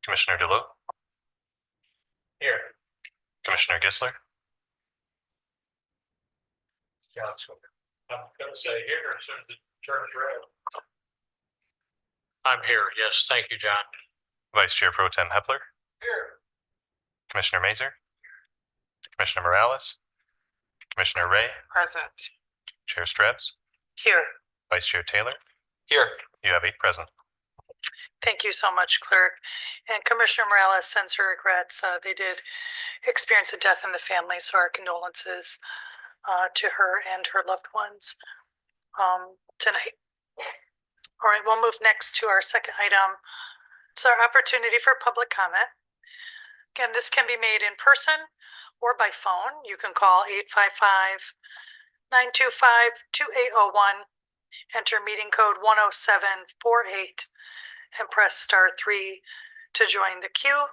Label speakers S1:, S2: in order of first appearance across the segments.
S1: Commissioner DeLue?
S2: Here.
S1: Commissioner Gisler?
S2: Yeah, I'm gonna say here as soon as it turns red. I'm here, yes, thank you, John.
S1: Vice Chair Pro Tem Hepler?
S2: Here.
S1: Commissioner Mazer? Commissioner Morales? Commissioner Ray?
S3: Present.
S1: Chair Strebs?
S3: Here.
S1: Vice Chair Taylor?
S2: Here.
S1: You have 8 present.
S3: Thank you so much, Clerk. And Commissioner Morales sends her regrets. They did experience a death in the family, so our condolences to her and her loved ones tonight. All right, we'll move next to our second item. It's our opportunity for public comment. Again, this can be made in person or by phone. You can call 855-925-2801, enter meeting code 10748, and press *3 to join the queue.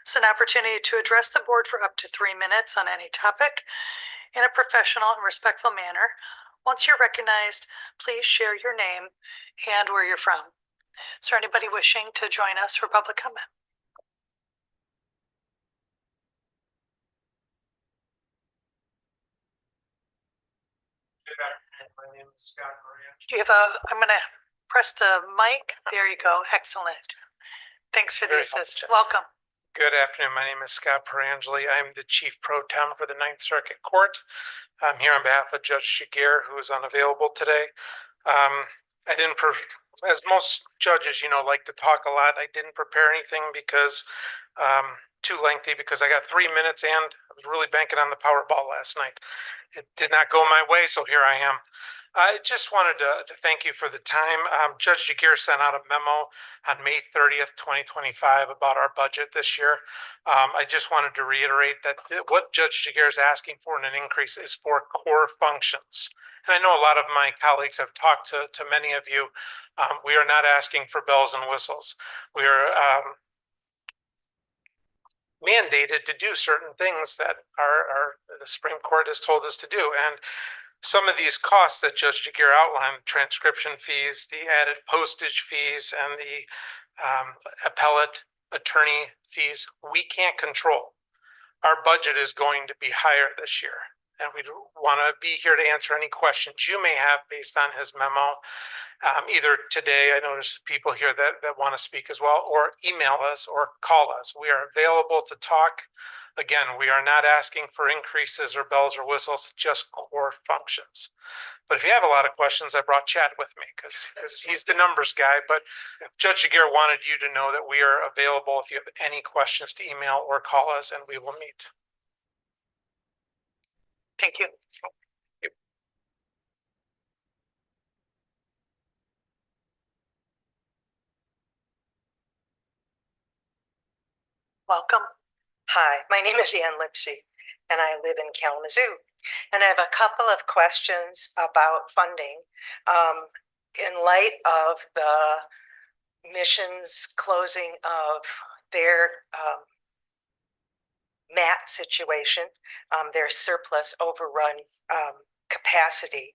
S3: It's an opportunity to address the board for up to 3 minutes on any topic in a professional and respectful manner. Once you're recognized, please share your name and where you're from. Is there anybody wishing to join us for public comment?
S2: My name is Scott Moran.
S3: Do you have I'm gonna press the mic. There you go. Excellent. Thanks for the assist. Welcome.
S4: Good afternoon. My name is Scott Perangeli. I'm the Chief Pro Tem for the Ninth Circuit Court. I'm here on behalf of Judge Shigir, who is unavailable today. I didn't, as most judges, like to talk a lot. I didn't prepare anything because too lengthy, because I got 3 minutes and I was really banking on the Powerball last night. It did not go my way, so here I am. I just wanted to thank you for the time. Judge Shigir sent out a memo on May 30th, 2025 about our budget this year. I just wanted to reiterate that what Judge Shigir is asking for in an increase is for core functions. And I know a lot of my colleagues have talked to many of you. We are not asking for bells and whistles. We are mandated to do certain things that the Supreme Court has told us to do. And some of these costs that Judge Shigir outlined, transcription fees, the added postage fees, and the appellate attorney fees, we can't control. Our budget is going to be higher this year, and we want to be here to answer any questions you may have based on his memo. Either today, I notice people here that want to speak as well, or email us or call us. We are available to talk. Again, we are not asking for increases or bells or whistles, just core functions. But if you have a lot of questions, I brought Chad with me because he's the numbers guy. But Judge Shigir wanted you to know that we are available if you have any questions to email or call us, and we will meet.
S3: Thank you. Welcome.
S5: Hi, my name is Ann Lipsey, and I live in Kalamazoo. And I have a couple of questions about funding. In light of the missions closing of their MAT situation, their surplus overrun capacity,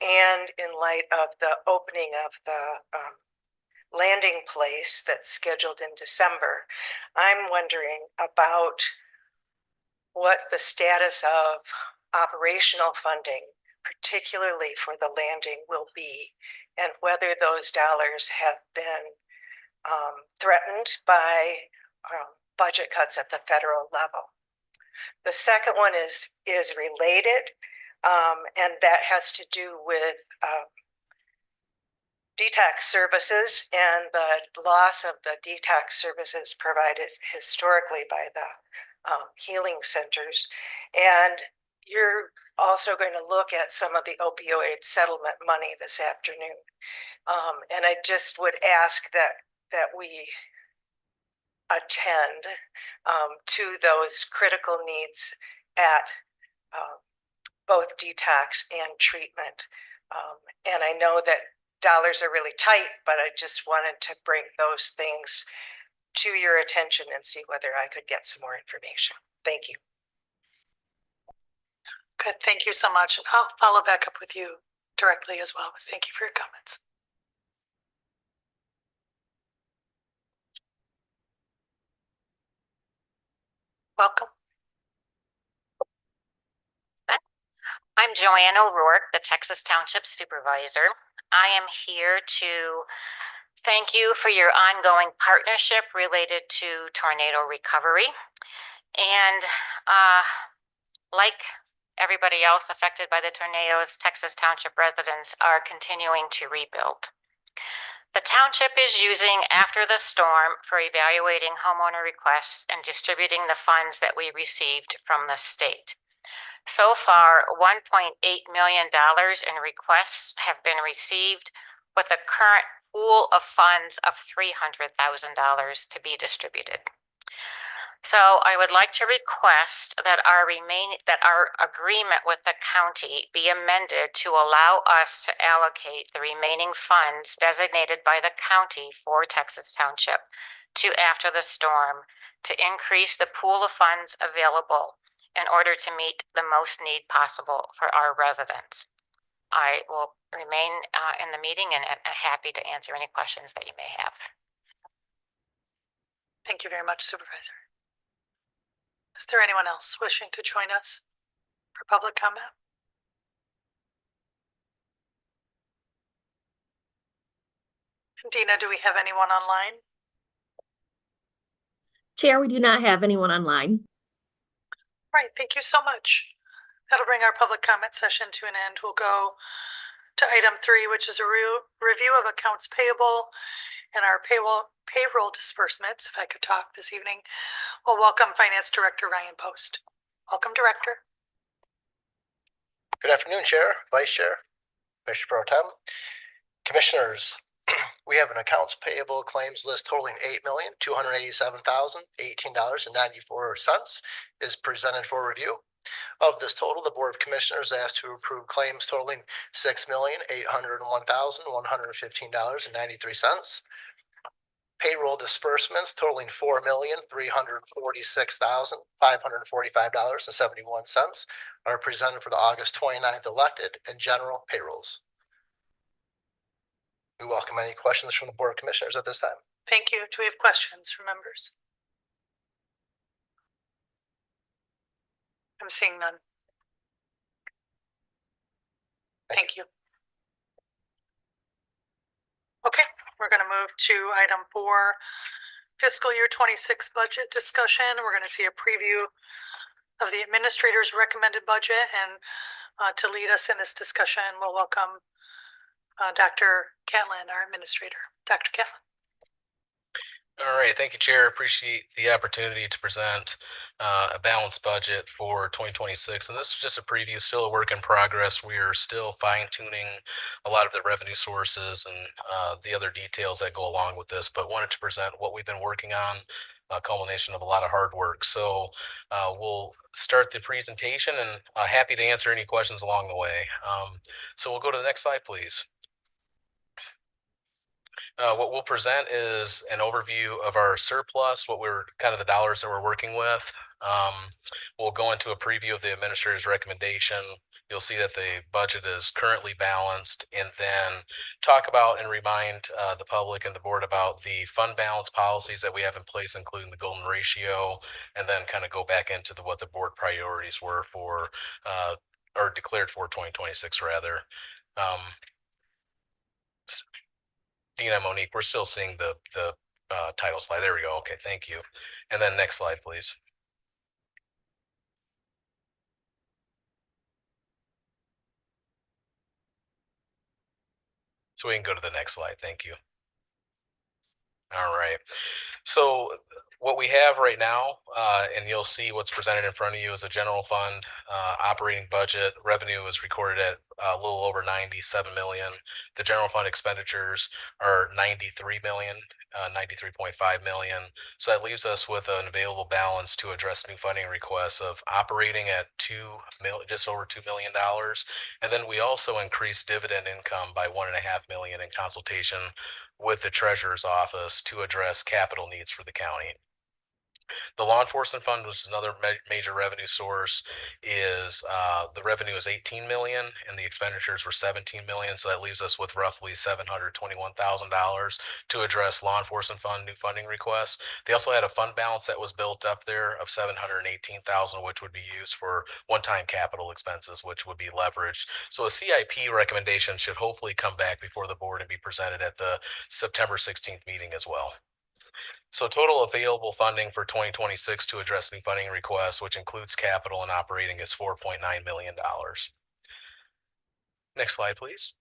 S5: and in light of the opening of the landing place that's scheduled in December, I'm wondering about what the status of operational funding, particularly for the landing, will be, and whether those dollars have been threatened by budget cuts at the federal level. The second one is related, and that has to do with detox services and the loss of the detox services provided historically by the healing centers. And you're also going to look at some of the opioid settlement money this afternoon. And I just would ask that we attend to those critical needs at both detox and treatment. And I know that dollars are really tight, but I just wanted to bring those things to your attention and see whether I could get some more information. Thank you.
S3: Good, thank you so much. And I'll follow back up with you directly as well. Thank you for your comments. Welcome.
S6: I'm Joanne O'Rourke, the Texas Township Supervisor. I am here to thank you for your ongoing partnership related to tornado recovery. And like everybody else affected by the tornadoes, Texas Township residents are continuing to rebuild. The township is using after the storm for evaluating homeowner requests and distributing the funds that we received from the state. So far, $1.8 million in requests have been received with a current pool of funds of $300,000 to be distributed. So I would like to request that our agreement with the county be amended to allow us to allocate the remaining funds designated by the county for Texas Township to after the storm to increase the pool of funds available in order to meet the most need possible for our residents. I will remain in the meeting and happy to answer any questions that you may have.
S3: Thank you very much, Supervisor. Is there anyone else wishing to join us for public comment? Dina, do we have anyone online?
S7: Chair, we do not have anyone online.
S3: Right, thank you so much. That'll bring our public comment session to an end. We'll go to item 3, which is a review of accounts payable and our payroll disbursements. If I could talk this evening, we'll welcome Finance Director Ryan Post. Welcome, Director.
S8: Good afternoon, Chair, Vice Chair, Commissioner Pro Tem, Commissioners. We have an accounts payable claims list totaling $8,287,018.94 is presented for review. Of this total, the Board of Commissioners asked to approve claims totaling $6,801,115.93. Payroll disbursements totaling $4,346,545.71 are presented for the August 29th elected and general payrolls. We welcome any questions from the Board of Commissioners at this time.
S3: Thank you. Do we have questions from members? I'm seeing none. Thank you. Okay, we're going to move to item 4, fiscal year 26 budget discussion. We're going to see a preview of the administrator's recommended budget, and to lead us in this discussion, we'll welcome Dr. Catlin, our administrator. Dr. Catlin.
S1: All right, thank you, Chair. Appreciate the opportunity to present a balanced budget for 2026. And this is just a preview, still a work in progress. We are still fine-tuning a lot of the revenue sources and the other details that go along with this, but wanted to present what we've been working on, a culmination of a lot of hard work. So we'll start the presentation, and happy to answer any questions along the way. So we'll go to the next slide, please. What we'll present is an overview of our surplus, what we're kind of the dollars that we're working with. We'll go into a preview of the administrator's recommendation. You'll see that the budget is currently balanced, and then talk about and remind the public and the board about the fund balance policies that we have in place, including the golden ratio, and then kind of go back into what the board priorities were for, or declared for 2026 rather. Dina, Monique, we're still seeing the title slide. There we go. Okay, thank you. And then next slide, please. So we can go to the next slide. Thank you. All right. So what we have right now, and you'll see what's presented in front of you, is a general fund operating budget. Revenue is recorded at a little over 97 million. The general fund expenditures are 93 million, 93.5 million. So that leaves us with an available balance to address new funding requests of operating at just over $2 million. And then we also increased dividend income by $1.5 million in consultation with the treasurer's office to address capital needs for the county. The law enforcement fund, which is another major revenue source, is the revenue is 18 million and the expenditures were 17 million. So that leaves us with roughly $721,000 to address law enforcement fund new funding requests. They also had a fund balance that was built up there of 718,000, which would be used for one-time capital expenses, which would be leveraged. So a CIP recommendation should hopefully come back before the board and be presented at the September 16th meeting as well. So total available funding for 2026 to address new funding requests, which includes capital and operating, is $4.9 million. Next slide, please.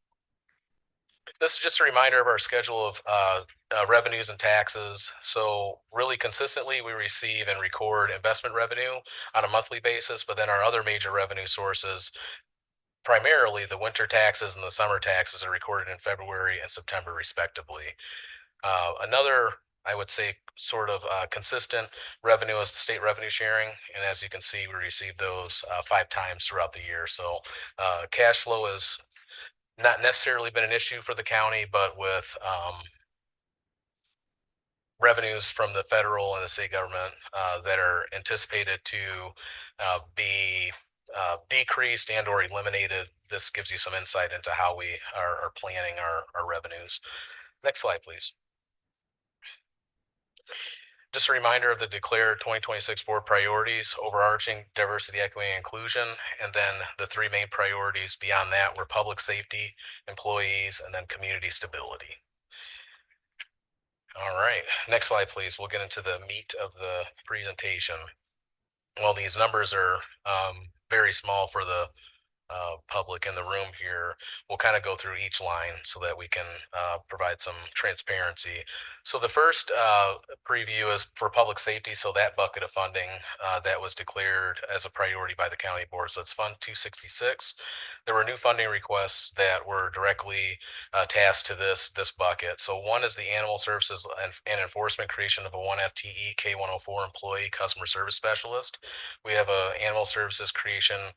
S1: This is just a reminder of our schedule of revenues and taxes. So really consistently, we receive and record investment revenue on a monthly basis, but then our other major revenue sources, primarily the winter taxes and the summer taxes, are recorded in February and September respectively. Another, I would say, sort of consistent revenue is the state revenue sharing. And as you can see, we receive those 5 times throughout the year. So cash flow has not necessarily been an issue for the county, but with revenues from the federal and the state government that are anticipated to be decreased and or eliminated, this gives you some insight into how we are planning our revenues. Next slide, please. Just a reminder of the declared 2026 board priorities: overarching diversity, equity, and inclusion. And then the 3 main priorities beyond that were public safety, employees, and then community stability. All right, next slide, please. We'll get into the meat of the presentation. Well, these numbers are very small for the public in the room here. We'll kind of go through each line so that we can provide some transparency. So the first preview is for public safety. So that bucket of funding that was declared as a priority by the county board. So it's Fund 266. There were new funding requests that were directly tasked to this bucket. So one is the animal services and enforcement creation of a 1 FTE K104 employee customer service specialist. We have a animal services creation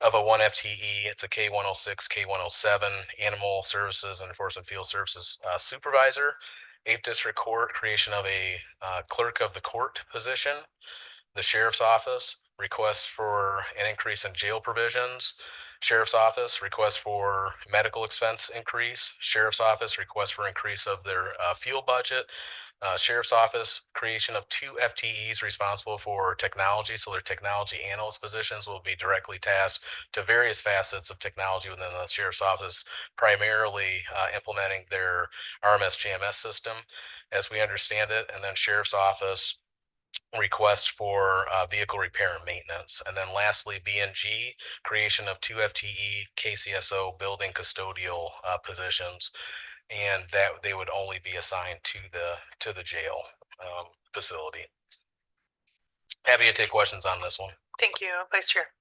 S1: of a 1 FTE. It's a K106, K107 animal services and enforcement field services supervisor. 8th District Court, creation of a clerk of the court position. The Sheriff's Office, request for an increase in jail provisions. Sheriff's Office, request for medical expense increase. Sheriff's Office, request for increase of their fuel budget. Sheriff's Office, creation of 2 FTEs responsible for technology. So their technology analyst positions will be directly tasked to various facets of technology within the Sheriff's Office, primarily implementing their RMS GMS system as we understand it. And then Sheriff's Office, request for vehicle repair and maintenance. And then lastly, B&G, creation of 2 FTE KCSO building custodial positions, and that they would only be assigned to the jail facility. Happy to take questions on this one.
S3: Thank you, Vice Chair.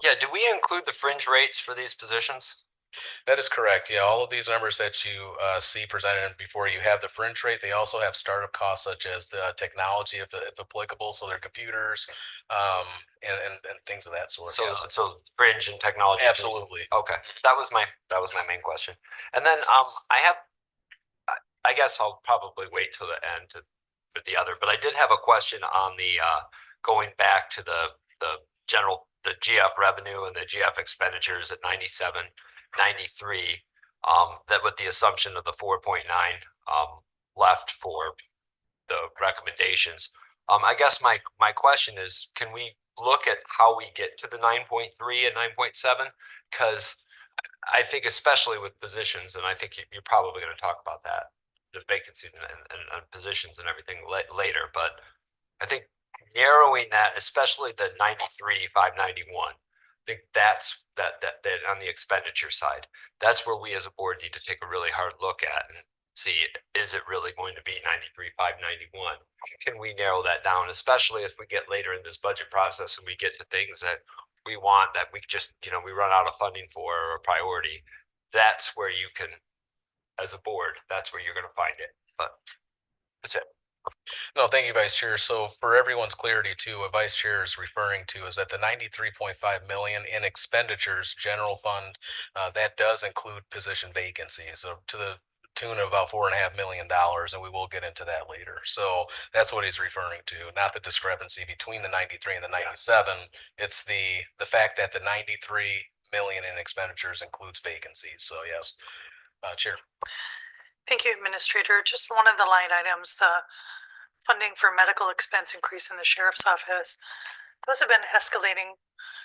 S9: Yeah, do we include the fringe rates for these positions?
S1: That is correct. Yeah, all of these numbers that you see presented before you have the fringe rate. They also have startup costs such as the technology, if applicable, so their computers and things of that sort.
S9: So,
S1: Yes.
S9: so fringe and technology.
S1: Absolutely.
S9: Okay, that was my main question. And then I guess I'll probably wait till the end for the other, but I did have a question on the going back to the GF revenue and the GF expenditures at 97.93, that with the assumption of the 4.9 left for the recommendations. I guess my question is, can we look at how we get to the 9.3 and 9.7? Because I think especially with positions, and I think you're probably going to talk about that, the vacancies and positions and everything later, but I think narrowing that, especially the 93,591, I think that's that on the expenditure side, that's where we as a board need to take a really hard look at and see, is it really going to be 93,591? Can we narrow that down, especially if we get later in this budget process and we get to things that we want that we just, we run out of funding for or a priority? That's where you can, as a board, that's where you're going to find it. But that's it.
S1: No, thank you, Vice Chair. So for everyone's clarity too, what Vice Chair is referring to is that the 93.5 million in expenditures general fund, that does include position vacancies. So to the tune of about $4.5 million, and we will get into that later. So that's what he's referring to, not the discrepancy between the 93 and the 97. It's the fact that the 93 million in expenditures includes vacancies. So yes, Chair.
S3: Thank you, Administrator. Just one of the line items, the funding for medical expense increase in the sheriff's office. Those have been escalating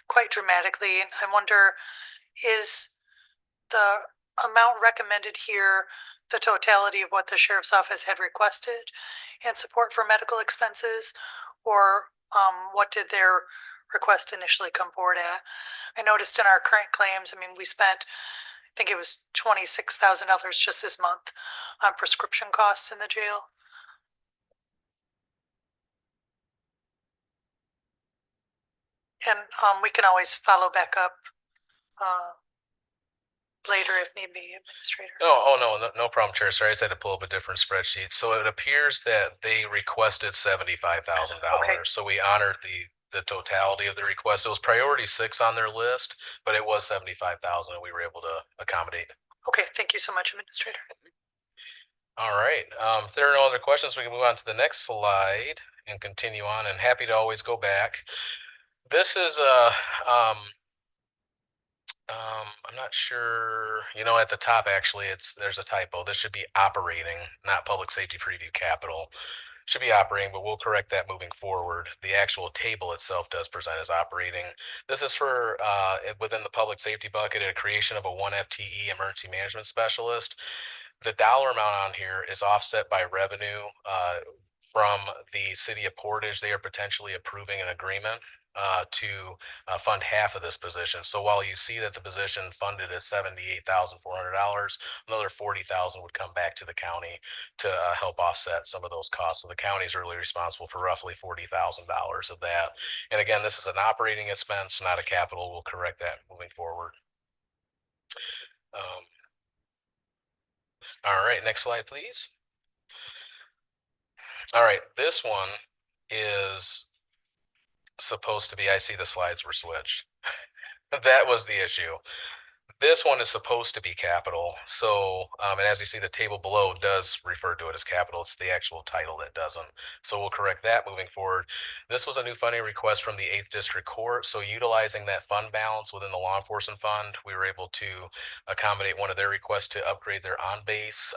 S3: quite dramatically. And I wonder, is the amount recommended here the totality of what the sheriff's office had requested and support for medical expenses? Or what did their request initially come forward at? I noticed in our current claims, I mean, we spent, I think it was $26,000 just this month on prescription costs in the jail. And we can always follow back up later if need be, Administrator.
S1: No problem, Chair. Sorry, I just had to pull up a different spreadsheet. So it appears that they requested $75,000.
S3: Okay.
S1: So we honored the totality of the request. It was priority 6 on their list, but it was 75,000 and we were able to accommodate.
S3: Okay, thank you so much, Administrator.
S1: All right. If there are no other questions, we can move on to the next slide and continue on. And happy to always go back. This is I'm not sure, at the top, actually, there's a typo. This should be operating, not public safety preview capital. Should be operating, but we'll correct that moving forward. The actual table itself does present as operating. This is for, within the public safety bucket, a creation of a 1 FTE emergency management specialist. The dollar amount on here is offset by revenue, from the city of Portage. They are potentially approving an agreement to fund half of this position. So while you see that the position funded is $78,400, another $40,000 would come back to the county to help offset some of those costs. So the county is really responsible for roughly $40,000 of that. And again, this is an operating expense, not a capital. We'll correct that moving forward. All right, next slide, please. All right, this one is supposed to be, I see the slides were switched. That was the issue. This one is supposed to be capital. So, and as you see, the table below does refer to it as capital. It's the actual title that doesn't. So we'll correct that moving forward. This was a new funding request from the 8th District Court. So utilizing that fund balance within the law enforcement fund, we were able to accommodate one of their requests to upgrade their on-base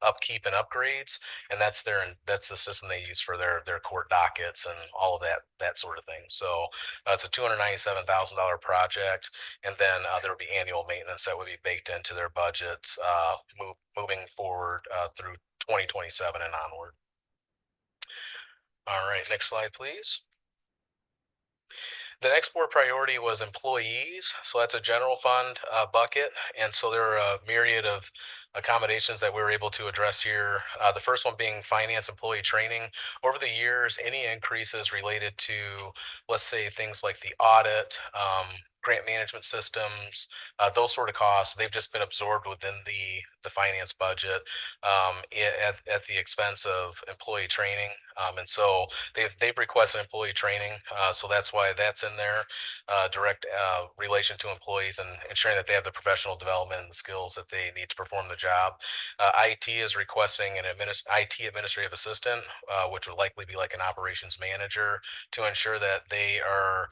S1: upkeep and upgrades. And that's the system they use for their court dockets and all of that sort of thing. So it's a $297,000 project. And then there will be annual maintenance that would be baked into their budgets moving forward through 2027 and onward. All right, next slide, please. The next board priority was employees. So that's a general fund bucket. And so there are a myriad of accommodations that we were able to address here. The first one being finance employee training. Over the years, any increases related to, let's say, things like the audit, grant management systems, those sort of costs, they've just been absorbed within the finance budget at the expense of employee training. And so they've requested employee training. So that's why that's in there, direct relation to employees and ensuring that they have the professional development and the skills that they need to perform the job. IT is requesting an IT administrative assistant, which would likely be like an operations manager, to ensure that they are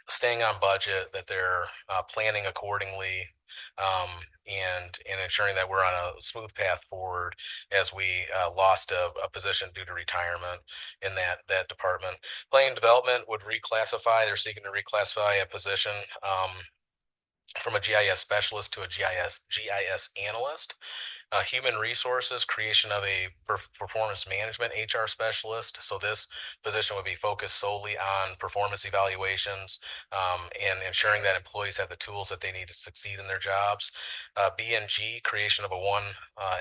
S1: staying on budget, that they're planning accordingly, and ensuring that we're on a smooth path forward, as we lost a position due to retirement in that department. Planning development would reclassify. They're seeking to reclassify a position from a GIS specialist to a GIS analyst. Human resources, creation of a performance management HR specialist. So this position would be focused solely on performance evaluations and ensuring that employees have the tools that they need to succeed in their jobs. B&G, creation of a 1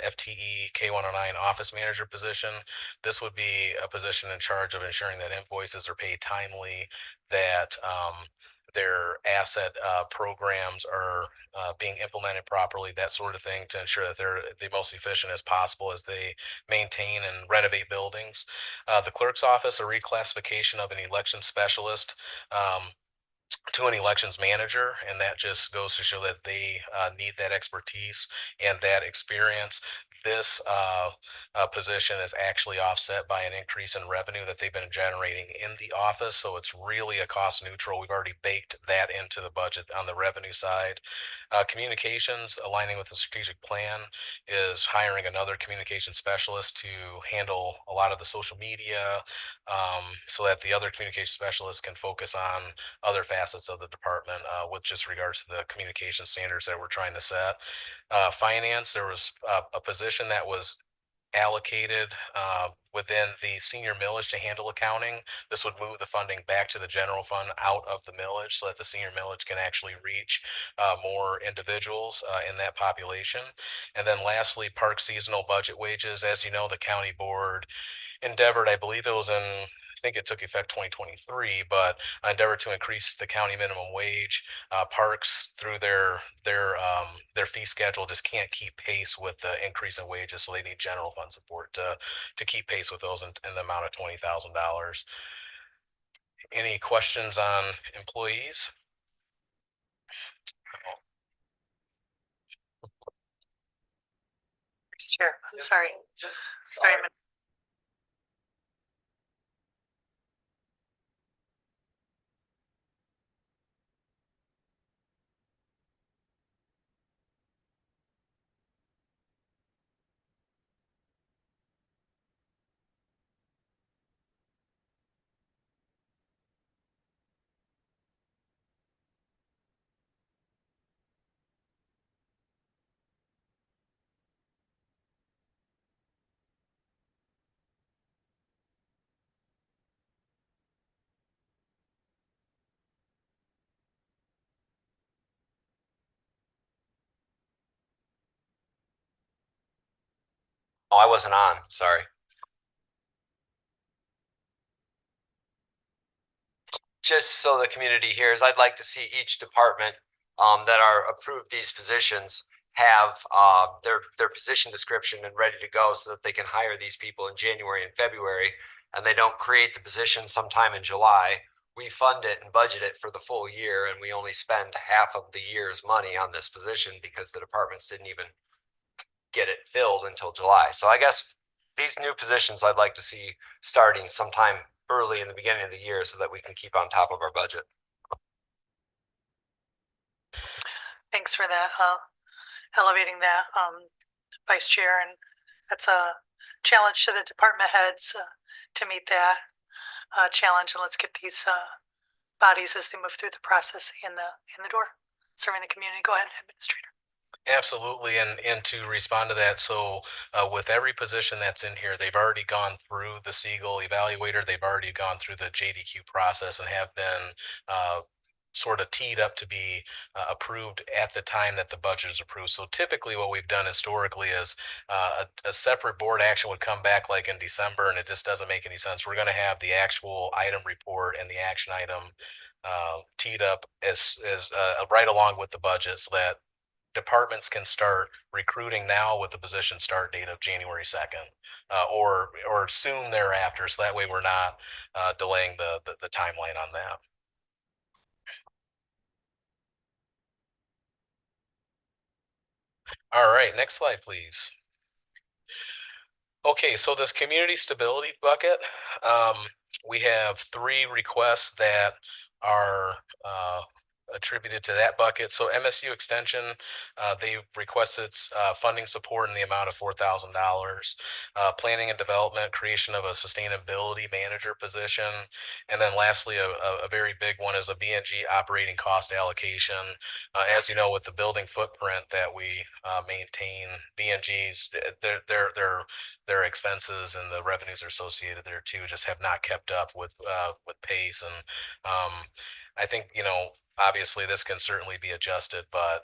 S1: FTE K109 office manager position. This would be a position in charge of ensuring that invoices are paid timely, that their asset programs are being implemented properly, that sort of thing, to ensure that they're the most efficient as possible as they maintain and renovate buildings. The clerk's office, a reclassification of an election specialist. to an elections manager, and that just goes to show that they need that expertise and that experience. This position is actually offset by an increase in revenue that they've been generating in the office, so it's really a cost neutral. We've already baked that into the budget on the revenue side. Communications, aligning with the strategic plan, is hiring another communication specialist to handle a lot of the social media, so that the other communication specialists can focus on other facets of the department with just regards to the communication standards that we're trying to set. Finance, there was a position that was allocated within the senior millage to handle accounting. This would move the funding back to the general fund out of the millage so that the senior millage can actually reach more individuals in that population. And then lastly, park seasonal budget wages. As you know, the county board endeavored, I believe it was in, I think it took effect 2023, but endeavored to increase the county minimum wage. Parks, through their fee schedule, just can't keep pace with the increase in wages, so they need general fund support to keep pace with those in the amount of $20,000. Any questions on employees?
S3: Chair, I'm sorry. Sorry,
S9: Oh, I wasn't on, sorry. Just so the community hears, I'd like to see each department that are approved these positions have their position description and ready to go so that they can hire these people in January and February, and they don't create the position sometime in July. We fund it and budget it for the full year, and we only spend half of the year's money on this position because the departments didn't even get it filled until July. So I guess these new positions I'd like to see starting sometime early in the beginning of the year so that we can keep on top of our budget.
S3: thanks for that, elevating that, Vice Chair, and that's a challenge to the department heads to meet that challenge, and let's get these bodies as they move through the process in the door, serving the community. Go ahead, Administrator.
S1: Absolutely, and to respond to that, so with every position that's in here, they've already gone through the Siegel evaluator, they've already gone through the JDQ process and have been sort of teed up to be approved at the time that the budget is approved. So typically what we've done historically is a separate board action would come back like in December, and it just doesn't make any sense. We're going to have the actual item report and the action item teed up as right along with the budget so that departments can start recruiting now with the position start date of January 2nd, or soon thereafter. So that way we're not delaying the timeline on that. All right, next slide, please. Okay, so this community stability bucket, we have 3 requests that are attributed to that bucket. So MSU Extension, they requested funding support in the amount of $4,000. Planning and Development, creation of a sustainability manager position. And then lastly, a very big one is a BNG operating cost allocation. As you know, with the building footprint that we maintain, BNGs, their expenses and the revenues are associated there too just have not kept up with pace. And I think, obviously this can certainly be adjusted, but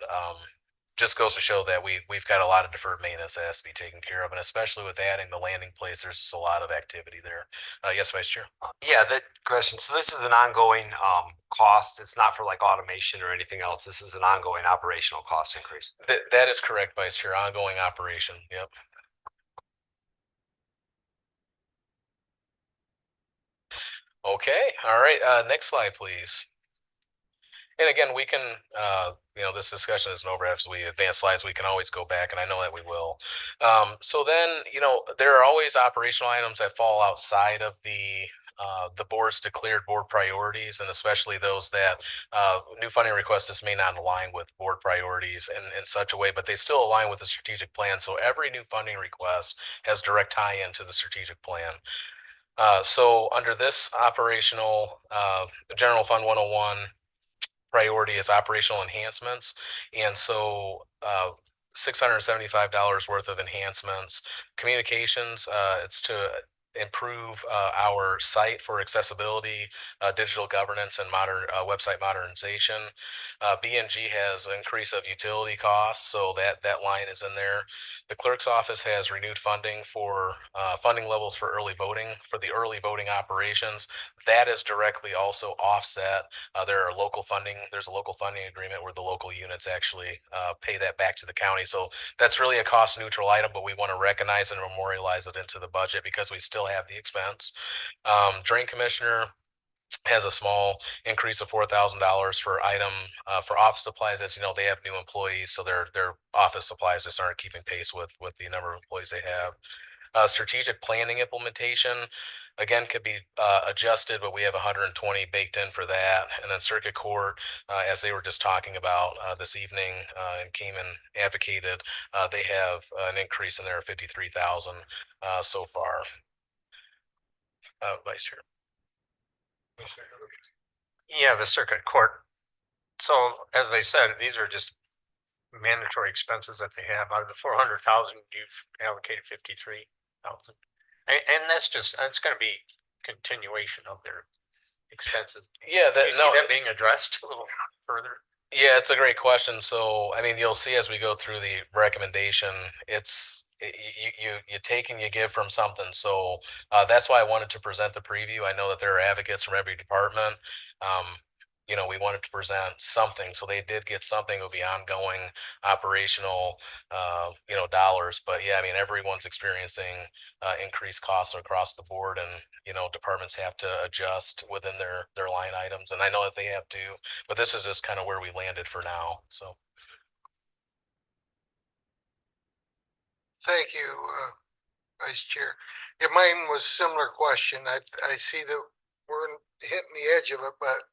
S1: just goes to show that we've got a lot of deferred maintenance that has to be taken care of, and especially with adding the landing place, there's just a lot of activity there. Yes, Vice Chair.
S9: Yeah, that question. So this is an ongoing cost. It's not for like automation or anything else. This is an ongoing operational cost increase.
S1: That is correct, Vice Chair. Ongoing operation. Yep. Okay. All right. Next slide, please. And again, we can, this discussion isn't over as we advance slides. We can always go back, and I know that we will. So then, there are always operational items that fall outside of the board's declared board priorities, and especially those that new funding requests may not align with board priorities in such a way, but they still align with the strategic plan. So every new funding request has direct tie-in to the strategic plan. So under this operational, General Fund 101 priority is operational enhancements. And so $675 worth of enhancements. Communications, it's to improve our site for accessibility, digital governance, and modern website modernization. B&G has an increase of utility costs, so that line is in there. The clerk's office has renewed funding for funding levels for early voting, for the early voting operations. That is directly also offset. There's a local funding agreement where the local units actually pay that back to the county. So that's really a cost neutral item, but we want to recognize and memorialize it into the budget because we still have the expense. Drain commissioner has a small increase of $4,000 for office supplies. As you know, they have new employees, so their office supplies just aren't keeping pace with the number of employees they have. Strategic planning implementation, again, could be adjusted, but we have 120 baked in for that. And then circuit court, as they were just talking about this evening and came and advocated, they have an increase in there of 53,000 so far. Vice Chair.
S2: Yeah, the circuit court. So as they said, these are just mandatory expenses that they have. Out of the 400,000, you've allocated 53,000. And that's gonna be continuation of their expenses.
S1: Yeah,
S2: Do you see that being addressed a little further?
S1: Yeah, it's a great question. So, I mean, you'll see as we go through the recommendation, you take and you give from something. So that's why I wanted to present the preview. I know that there are advocates from every department. We wanted to present something, so they did get something of the ongoing operational, dollars. But yeah, I mean, everyone's experiencing increased costs across the board, and departments have to adjust within their line items, and I know that they have to. But this is just kind of where we landed for now. So
S10: Thank you, Vice Chair. Yeah, mine was a similar question. I see that we're hitting the edge of it, but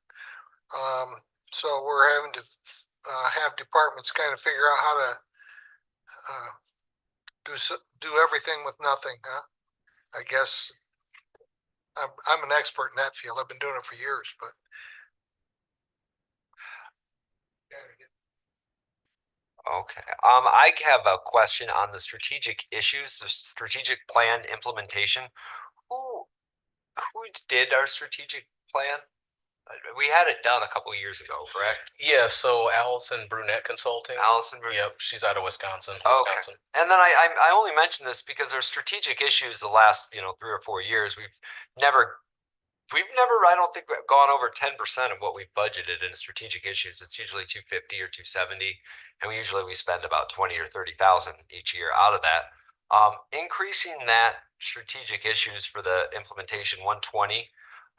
S10: so we're having to have departments kind of figure out how to do everything with nothing, huh? I guess I'm an expert in that field. I've been doing it for years, but
S9: Okay, I have a question on the strategic issues, the strategic plan implementation. Who did our strategic plan? We had it done a couple years ago, correct?
S1: yeah, so Allison Brunette Consulting.
S9: Allison Brunette.
S1: Yep, she's out of Wisconsin.
S9: Okay. And then I only mention this because our strategic issues the last 3 or 4 years we've never I don't think we've gone over 10% of what we've budgeted in strategic issues. It's usually 250 or 270, and we spend about 20 or 30,000 each year out of that. Increasing that strategic issues for the implementation 120,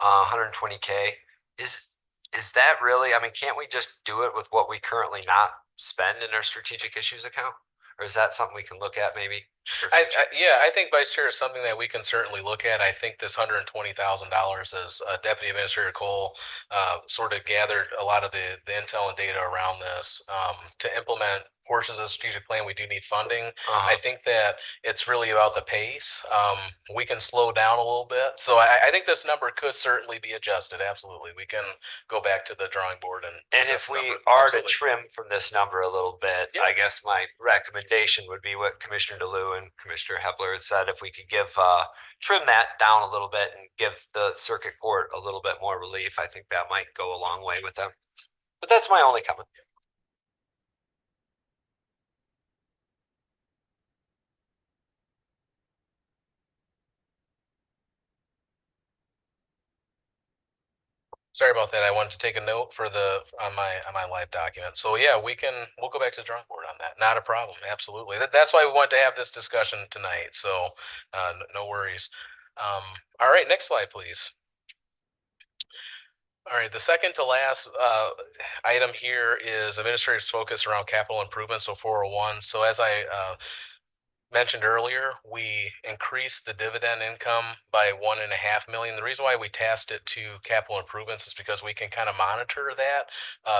S9: 120K is that really? I mean, can't we just do it with what we currently not spend in our strategic issues account? Or is that something we can look at maybe?
S1: I think Vice Chair is something that we can certainly look at. I think this $120,000 as Deputy Administrator Cole sort of gathered a lot of the intel and data around this to implement portions of the strategic plan. We do need funding. I think that it's really about the pace. We can slow down a little bit. So I think this number could certainly be adjusted. Absolutely. We can go back to the drawing board and
S9: if we are to trim from this number a little bit, I guess my recommendation would be what Commissioner DeLue and Commissioner Hepler had said. If we could trim that down a little bit and give the circuit court a little bit more relief, I think that might go a long way with them. But that's my only comment.
S1: Sorry about that. I wanted to take a note for on my live document. So yeah, we'll go back to the drawing board on that. Not a problem. Absolutely. That's why we want to have this discussion tonight. So no worries. All right, next slide, please. All right, the second to last item here is administrator's focus around capital improvements, so 401. So as I mentioned earlier, we increased the dividend income by 1.5 million. The reason why we tasked it to capital improvements is because we can kind of monitor that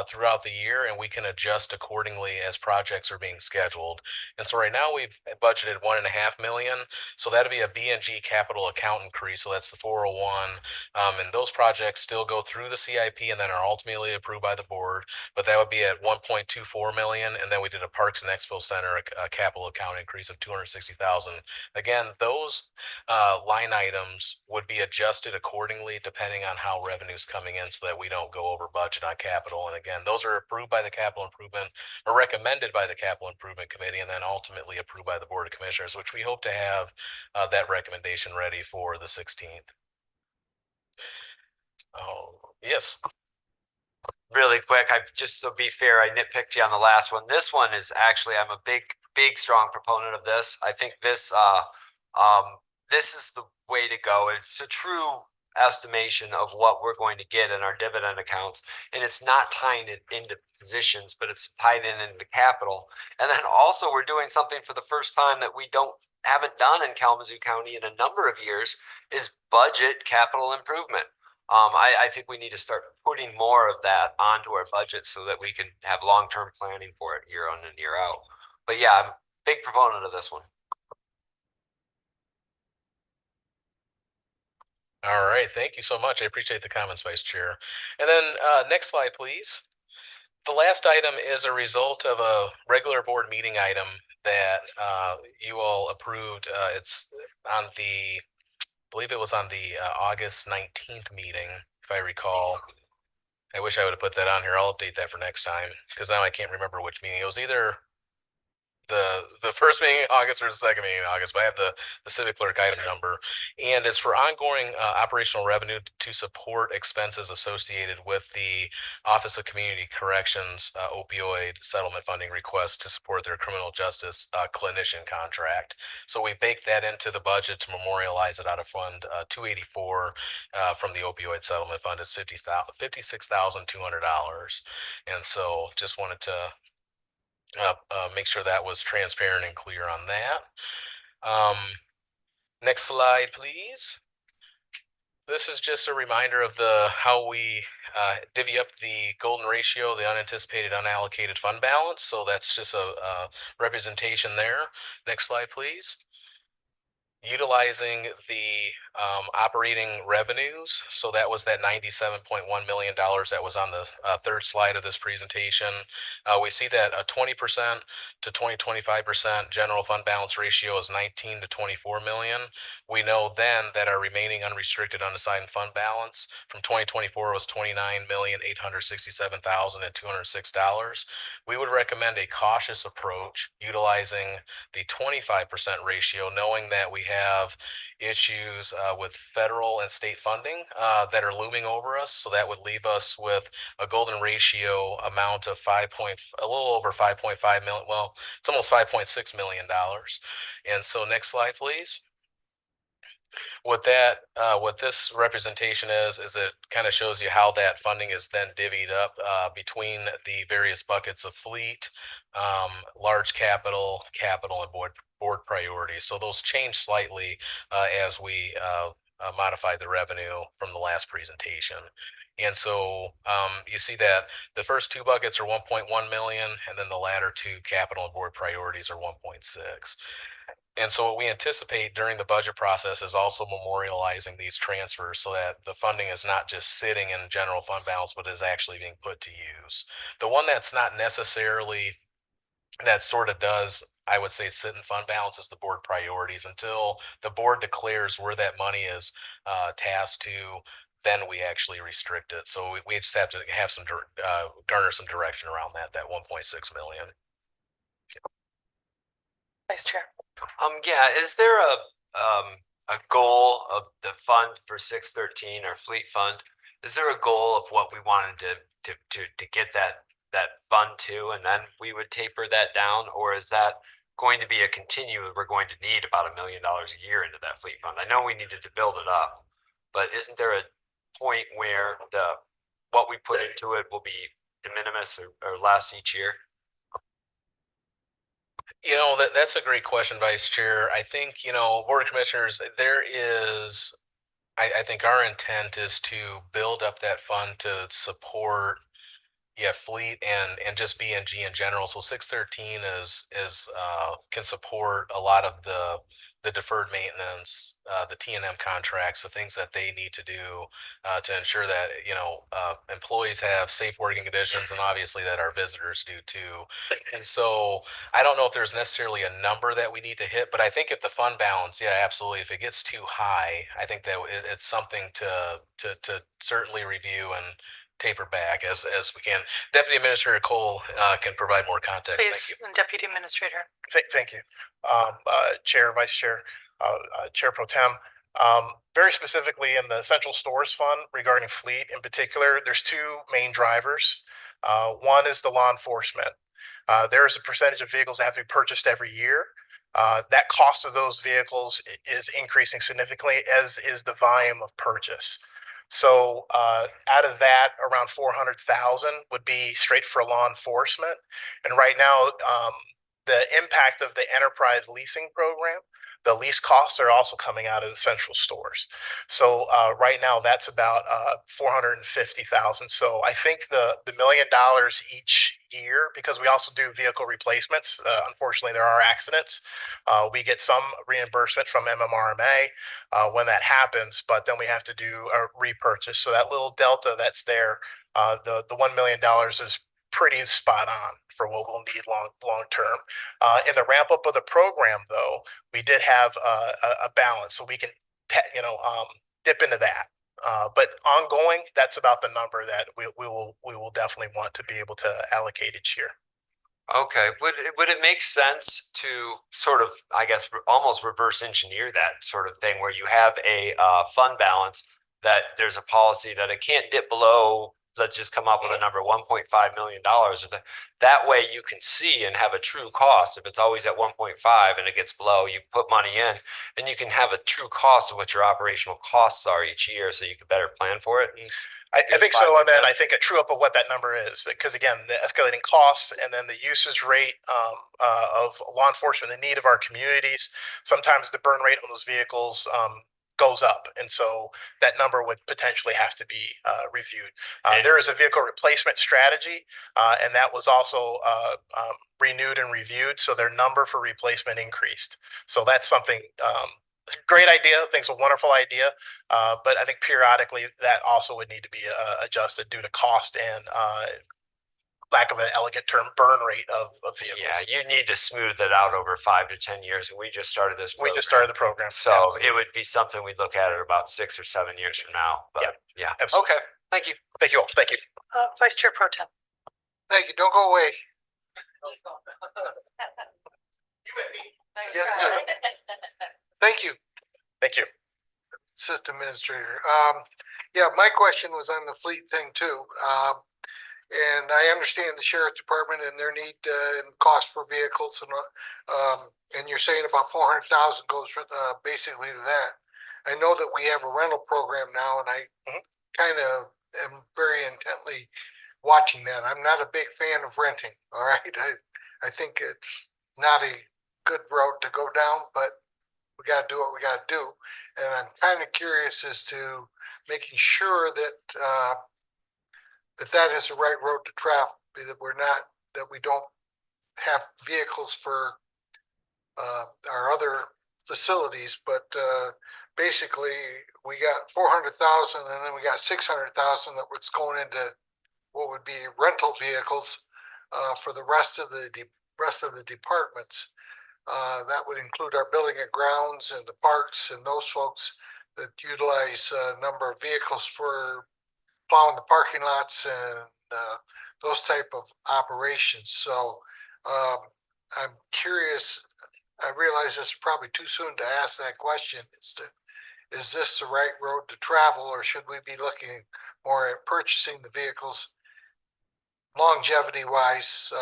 S1: throughout the year, and we can adjust accordingly as projects are being scheduled. And so right now we've budgeted 1.5 million. So that'd be a B&G capital account increase. So that's the 401. And those projects still go through the CIP and then are ultimately approved by the board. But that would be at 1.24 million. And then we did a Parks and Expo Center a capital account increase of 260,000. Again, those line items would be adjusted accordingly depending on how revenue's coming in so that we don't go over budget on capital. And again, those are approved by the capital improvement or recommended by the capital improvement committee and then ultimately approved by the board of commissioners, which we hope to have that recommendation ready for the 16th. Oh, yes.
S9: Really quick, just to be fair, I nitpicked you on the last one. This one is actually, I'm a big, strong proponent of this. I think this is the way to go. It's a true estimation of what we're going to get in our dividend accounts, and it's not tying it into positions, but it's tied into capital. And then also we're doing something for the first time that we haven't done in Kalamazoo County in a number of years is budget capital improvement. I think we need to start putting more of that onto our budget so that we can have long-term planning for it year on and year out. But yeah, I'm a big proponent of this one.
S1: All right, thank you so much. I appreciate the comments, Vice Chair. And then next slide, please. The last item is a result of a regular board meeting item that you all approved. It's on the, I believe it was on the August 19th meeting, if I recall. I wish I would have put that on here. I'll update that for next time because now I can't remember which meeting. It was either the first meeting in August or the second meeting in August, but I have the civic clerk item number. And it's for ongoing operational revenue to support expenses associated with the Office of Community Corrections opioid settlement funding request to support their criminal justice clinician contract. So we baked that into the budget to memorialize it out of Fund 284 from the opioid settlement fund. It's $56,200. And so just wanted to make sure that was transparent and clear on that. Next slide, please. This is just a reminder of how we divvy up the golden ratio, the unanticipated unallocated fund balance. So that's just a representation there. Next slide, please. Utilizing the operating revenues. So that was that $97.1 million that was on the third slide of this presentation. We see that a 20% to 25% general fund balance ratio is 19 to 24 million. We know then that our remaining unrestricted unassigned fund balance from 2024 was $29,867,206. We would recommend a cautious approach utilizing the 25% ratio, knowing that we have issues with federal and state funding that are looming over us. So that would leave us with a golden ratio amount of a little over 5.5 million. Well, it's almost $5.6 million. And so next slide, please. What this representation is it kind of shows you how that funding is then divvied up between the various buckets of fleet, large capital, and board priorities. So those change slightly as we modify the revenue from the last presentation. And so you see that the first two buckets are 1.1 million, and then the latter two capital and board priorities are 1.6. And so what we anticipate during the budget process is also memorializing these transfers so that the funding is not just sitting in general fund balance, but is actually being put to use. The one that's not necessarily, that sort of does, I would say, sit in fund balance is the board priorities. Until the board declares where that money is tasked to, then we actually restrict it. So we just have to have some garner some direction around that 1.6 million.
S3: Vice Chair.
S9: Yeah, is there a goal of the fund for 613 or fleet fund? Is there a goal of what we wanted to get that fund to, and then we would taper that down, or is that going to be a continue? We're going to need about $1 million a year into that fleet fund. I know we needed to build it up, but isn't there a point where what we put into it will be de minimis or less each year?
S1: You know, that's a great question, Vice Chair. I think, Board of Commissioners, I think our intent is to build up that fund to support, yeah, fleet and just BNG in general. So 613 is can support a lot of the deferred maintenance, the T&M contracts, the things that they need to do to ensure that employees have safe working conditions, and obviously that our visitors do too. And so I don't know if there's necessarily a number that we need to hit, but I think if the fund balance, yeah, absolutely, if it gets too high, I think that it's something to certainly review and taper back as we can. Deputy Administrator Cole can provide more context.
S3: Please, Deputy Administrator.
S11: Thank you. Chair, Vice Chair, Chair Pro Tem. Very specifically in the Central Stores Fund regarding fleet in particular, there's two main drivers. One is the law enforcement. There is a percentage of vehicles that have to be purchased every year. That cost of those vehicles is increasing significantly, as is the volume of purchase. So out of that, around 400,000 would be straight for law enforcement. And right now, the impact of the enterprise leasing program, the lease costs are also coming out of the central stores. So right now that's about 450,000. So I think the $1 million each year, because we also do vehicle replacements. Unfortunately, there are accidents. We get some reimbursement from MMRMA when that happens, but then we have to do a repurchase. So that little delta that's there, the $1 million is pretty spot on for what we'll need long term. In the ramp up of the program, though, we did have a balance, so we can dip into that. But ongoing, that's about the number that we will definitely want to be able to allocate each year.
S9: Okay, would it make sense to sort of, I guess, almost reverse engineer that sort of thing where you have a fund balance that there's a policy that it can't dip below, let's just come up with a number, $1.5 million. That way you can see and have a true cost. If it's always at 1.5 and it gets below, you put money in, and you can have a true cost of what your operational costs are each year, so you can better plan for it.
S11: I think so, and then I think a true up of what that number is, because again, the escalating costs and then the usage rate of law enforcement, the need of our communities. Sometimes the burn rate on those vehicles goes up, and so that number would potentially have to be reviewed. There is a vehicle replacement strategy, and that was also renewed and reviewed, so their number for replacement increased. So that's something. Great idea. I think it's a wonderful idea, but I think periodically that also would need to be adjusted due to cost and lack of an elegant term, burn rate of vehicles.
S9: Yeah, you need to smooth it out over 5 to 10 years, and we just started this program.
S11: We just started the program.
S9: So absolutely. It would be something we'd look at about 6 or 7 years from now. But yeah.
S11: Absolutely.
S9: Okay, thank you.
S11: Thank you all. Thank you.
S3: Vice Chair Pro Tem.
S10: Thank you. Don't go away. Thank you.
S11: Thank you.
S10: Assistant Administrator. Yeah, my question was on the fleet thing too. And I understand the Sheriff's Department and their need and cost for vehicles, and you're saying about 400,000 goes basically to that. I know that we have a rental program now, and I kind of am very intently watching that. I'm not a big fan of renting. All right, I think it's not a good road to go down, but we got to do what we got to do. And I'm kind of curious as to making sure that that is the right road to travel, that we don't have vehicles for our other facilities, but basically we got 400,000 and then we got 600,000 that was going into what would be rental vehicles for the rest of the departments. That would include our building and grounds and the parks and those folks that utilize a number of vehicles for plowing the parking lots and those type of operations. So I'm curious, I realize it's probably too soon to ask that question. Is this the right road to travel, or should we be looking more at purchasing the vehicles longevity wise?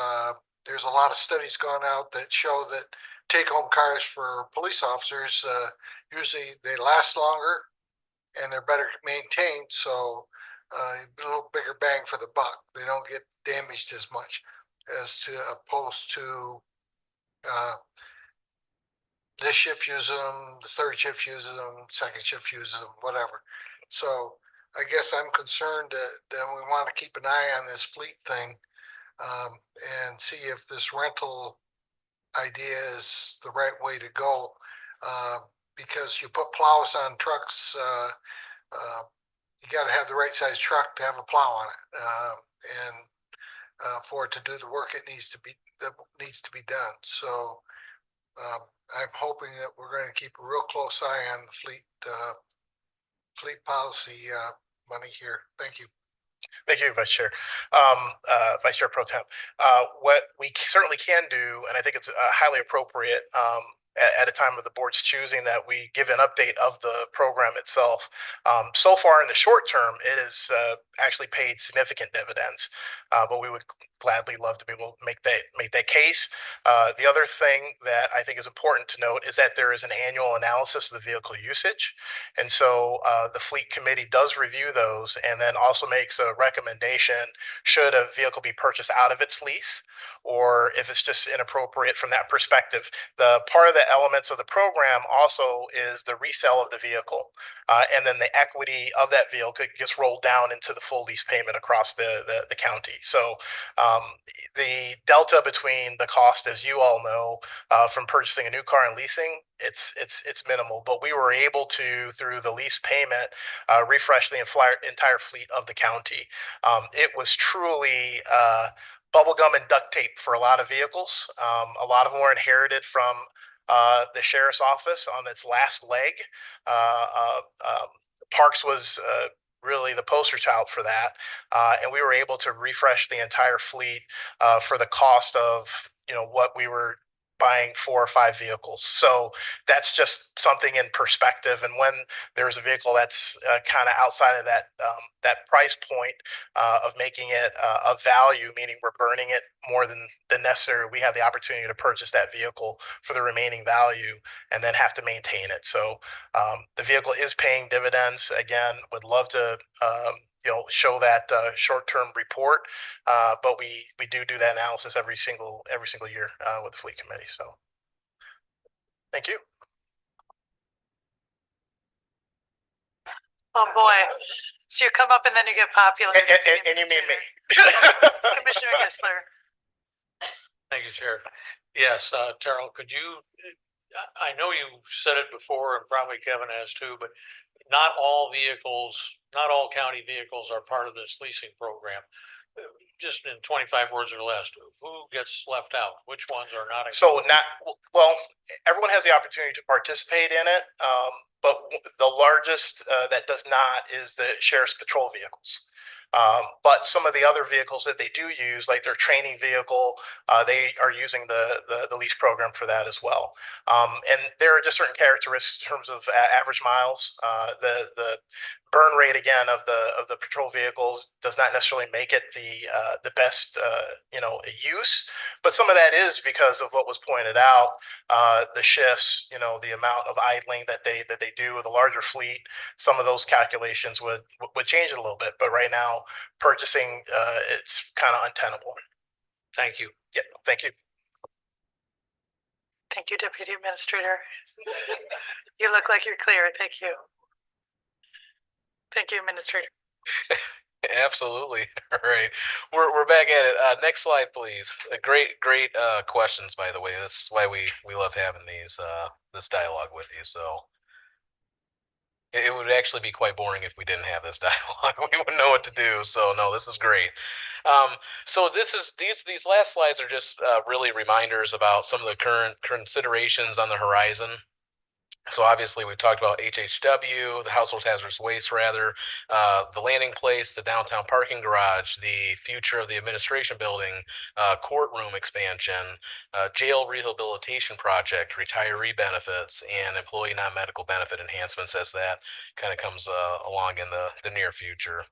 S10: There's a lot of studies gone out that show that take-home cars for police officers, usually they last longer and they're better maintained. So a little bigger bang for the buck. They don't get damaged as much as to opposed to this shift uses them, the third shift uses them, second shift uses them, whatever. So I guess I'm concerned that we want to keep an eye on this fleet thing and see if this rental idea is the right way to go. Because you put plows on trucks, you got to have the right size truck to have a plow on it, and for it to do the work it needs to be done. So I'm hoping that we're going to keep a real close eye on the fleet policy money here. Thank you.
S11: Thank you, Vice Chair. Vice Chair Pro Tem. What we certainly can do, and I think it's highly appropriate at a time of the board's choosing, that we give an update of the program itself. So far in the short term, it has actually paid significant dividends, but we would gladly love to be able to make that case. The other thing that I think is important to note is that there is an annual analysis of the vehicle usage. And so the fleet committee does review those and then also makes a recommendation should a vehicle be purchased out of its lease, or if it's just inappropriate from that perspective. The part of the elements of the program also is the resale of the vehicle. And then the equity of that vehicle gets rolled down into the full lease payment across the county. So the delta between the cost, as you all know, from purchasing a new car and leasing, it's minimal. But we were able to, through the lease payment, refresh the entire fleet of the county. It was truly bubblegum and duct tape for a lot of vehicles. A lot of them were inherited from the sheriff's office on its last leg. Parks was really the poster child for that, and we were able to refresh the entire fleet for the cost of what we were buying 4 or 5 vehicles. So that's just something in perspective. And when there's a vehicle that's kind of outside of that price point of making it of value, meaning we're burning it more than necessary, we have the opportunity to purchase that vehicle for the remaining value and then have to maintain it. So the vehicle is paying dividends. Again, would love to show that short-term report, but we do that analysis every single year with the fleet committee. So thank you.
S3: Oh, boy. So you come up and then you get popular.
S11: And you mean me.
S3: Commissioner Gessler.
S2: Thank you, Chair. Yes, Terrell, could you, I know you said it before and probably Kevin has too, but not all county vehicles are part of this leasing program. Just in 25 words or less, who gets left out? Which ones are not?
S11: So everyone has the opportunity to participate in it, but the largest that does not is the sheriff's patrol vehicles. But some of the other vehicles that they do use, like their training vehicle, they are using the lease program for that as well. And there are just certain characteristics in terms of average miles. The burn rate again of the patrol vehicles does not necessarily make it the best use, but some of that is because of what was pointed out, the shifts, the amount of idling that they do with a larger fleet. Some of those calculations would change it a little bit, but right now purchasing it's kind of untenable.
S2: Thank you.
S11: Yeah, thank you.
S3: Thank you, Deputy Administrator. You look like you're clear. Thank you. Thank you, Administrator.
S1: Absolutely. All right. We're back at it. Next slide, please. Great questions, by the way. That's why we love having this dialogue with you. So it would actually be quite boring if we didn't have this dialogue. We wouldn't know what to do. So no, this is great. So these last slides are just really reminders about some of the current considerations on the horizon. So obviously we talked about HHW, the household hazardous waste, the landing place, the downtown parking garage, the future of the administration building, courtroom expansion, jail rehabilitation project, retiree benefits, and employee non-medical benefit enhancements as that kind of comes along in the near future.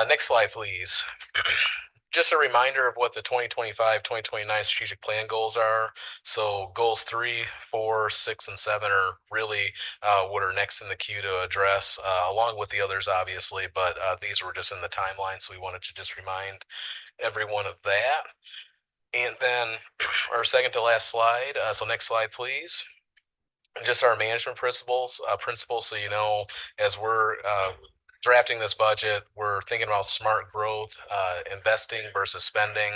S1: Next slide, please. just a reminder of what the 2025-2029 strategic plan goals are. So goals 3, 4, 6, and 7 are really what are next in the queue to address, along with the others, obviously. But these were just in the timeline, so we wanted to just remind everyone of that. And then our second to last slide. So next slide, please. Just our management principles. So as we're drafting this budget, we're thinking about smart growth, investing versus spending,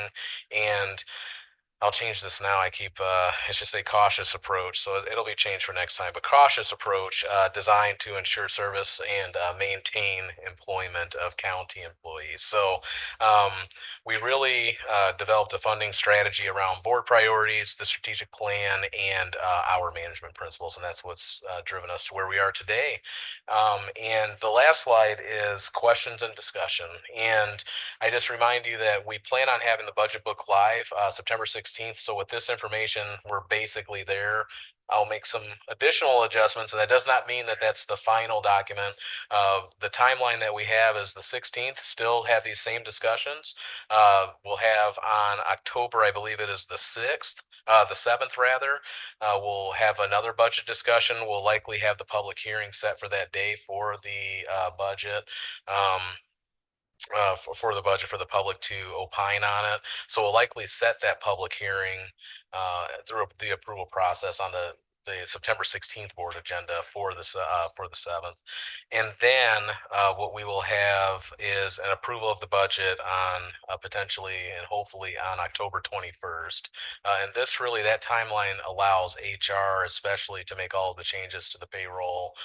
S1: and I'll change this now. It's just a cautious approach. So it'll be changed for next time, but cautious approach designed to ensure service and maintain employment of county employees. So we really developed a funding strategy around board priorities, the strategic plan, and our management principles. And that's what's driven us to where we are today. And the last slide is questions and discussion. And I just remind you that we plan on having the budget book live September 16th. So with this information, we're basically there. I'll make some additional adjustments, and that does not mean that that's the final document. The timeline that we have is the 16th, still have these same discussions. We'll have on October, I believe it is the 6th, the 7th rather, we'll have another budget discussion. We'll likely have the public hearing set for that day for the budget. For the budget for the public to opine on it. So we'll likely set that public hearing through the approval process on the September 16th board agenda for the 7th. And then what we will have is an approval of the budget on potentially and hopefully on October 21st. And that timeline allows HR especially to make all of the changes to the payroll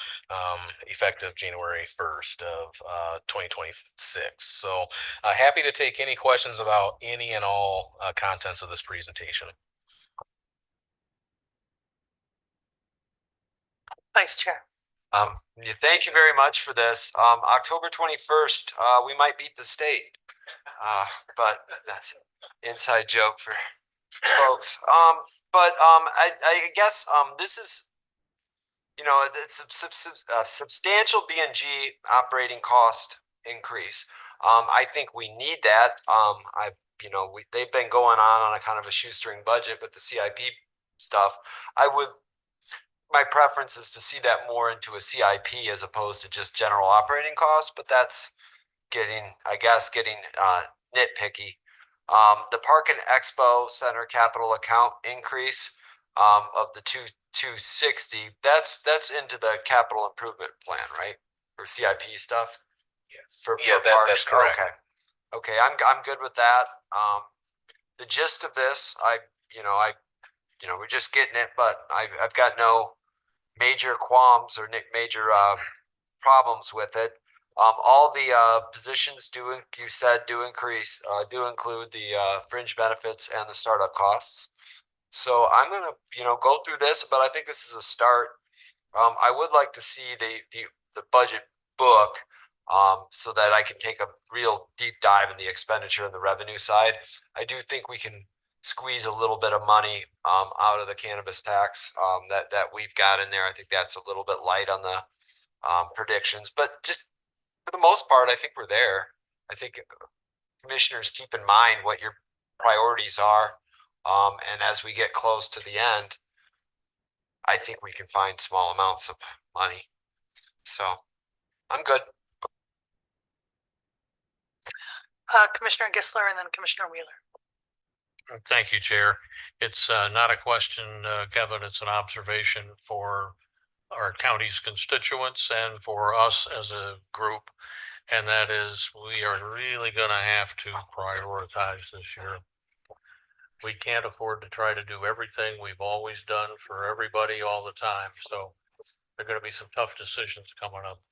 S1: effective January 1st of 2026. So happy to take any questions about any and all contents of this presentation.
S3: Vice Chair.
S9: Thank you very much for this. October 21st, we might beat the state, but that's an inside joke for folks. I guess this is, it's a substantial B&G operating cost increase. I think we need that. They've been going on a kind of a shoestring budget with the CIP stuff. My preference is to see that more into a CIP as opposed to just general operating costs, but that's getting nitpicky. The Park and Expo Center capital account increase of the 260, that's into the capital improvement plan, right? For CIP stuff?
S1: Yes.
S9: That's
S1: correct.
S9: Okay, I'm good with that. The gist of this, we're just getting it, but I've got no major qualms or major problems with it. All the positions do include the fringe benefits and the startup costs. So I'm gonna go through this, but I think this is a start. I would like to see the budget book so that I can take a real deep dive in the expenditure and the revenue side. I do think we can squeeze a little bit of money out of the cannabis tax that we've got in there. I think that's a little bit light on the predictions, but just for the most part, I think we're there. I think commissioners keep in mind what your priorities are, and as we get close to the end, I think we can find small amounts of money. So I'm good.
S3: Commissioner Gisler and then Commissioner Wheeler.
S2: Thank you, Chair. It's not a question, Kevin, it's an observation for our county's constituents and for us as a group. And that is, we are really going to have to prioritize this year. We can't afford to try to do everything we've always done for everybody all the time. So there are going to be some tough decisions coming up.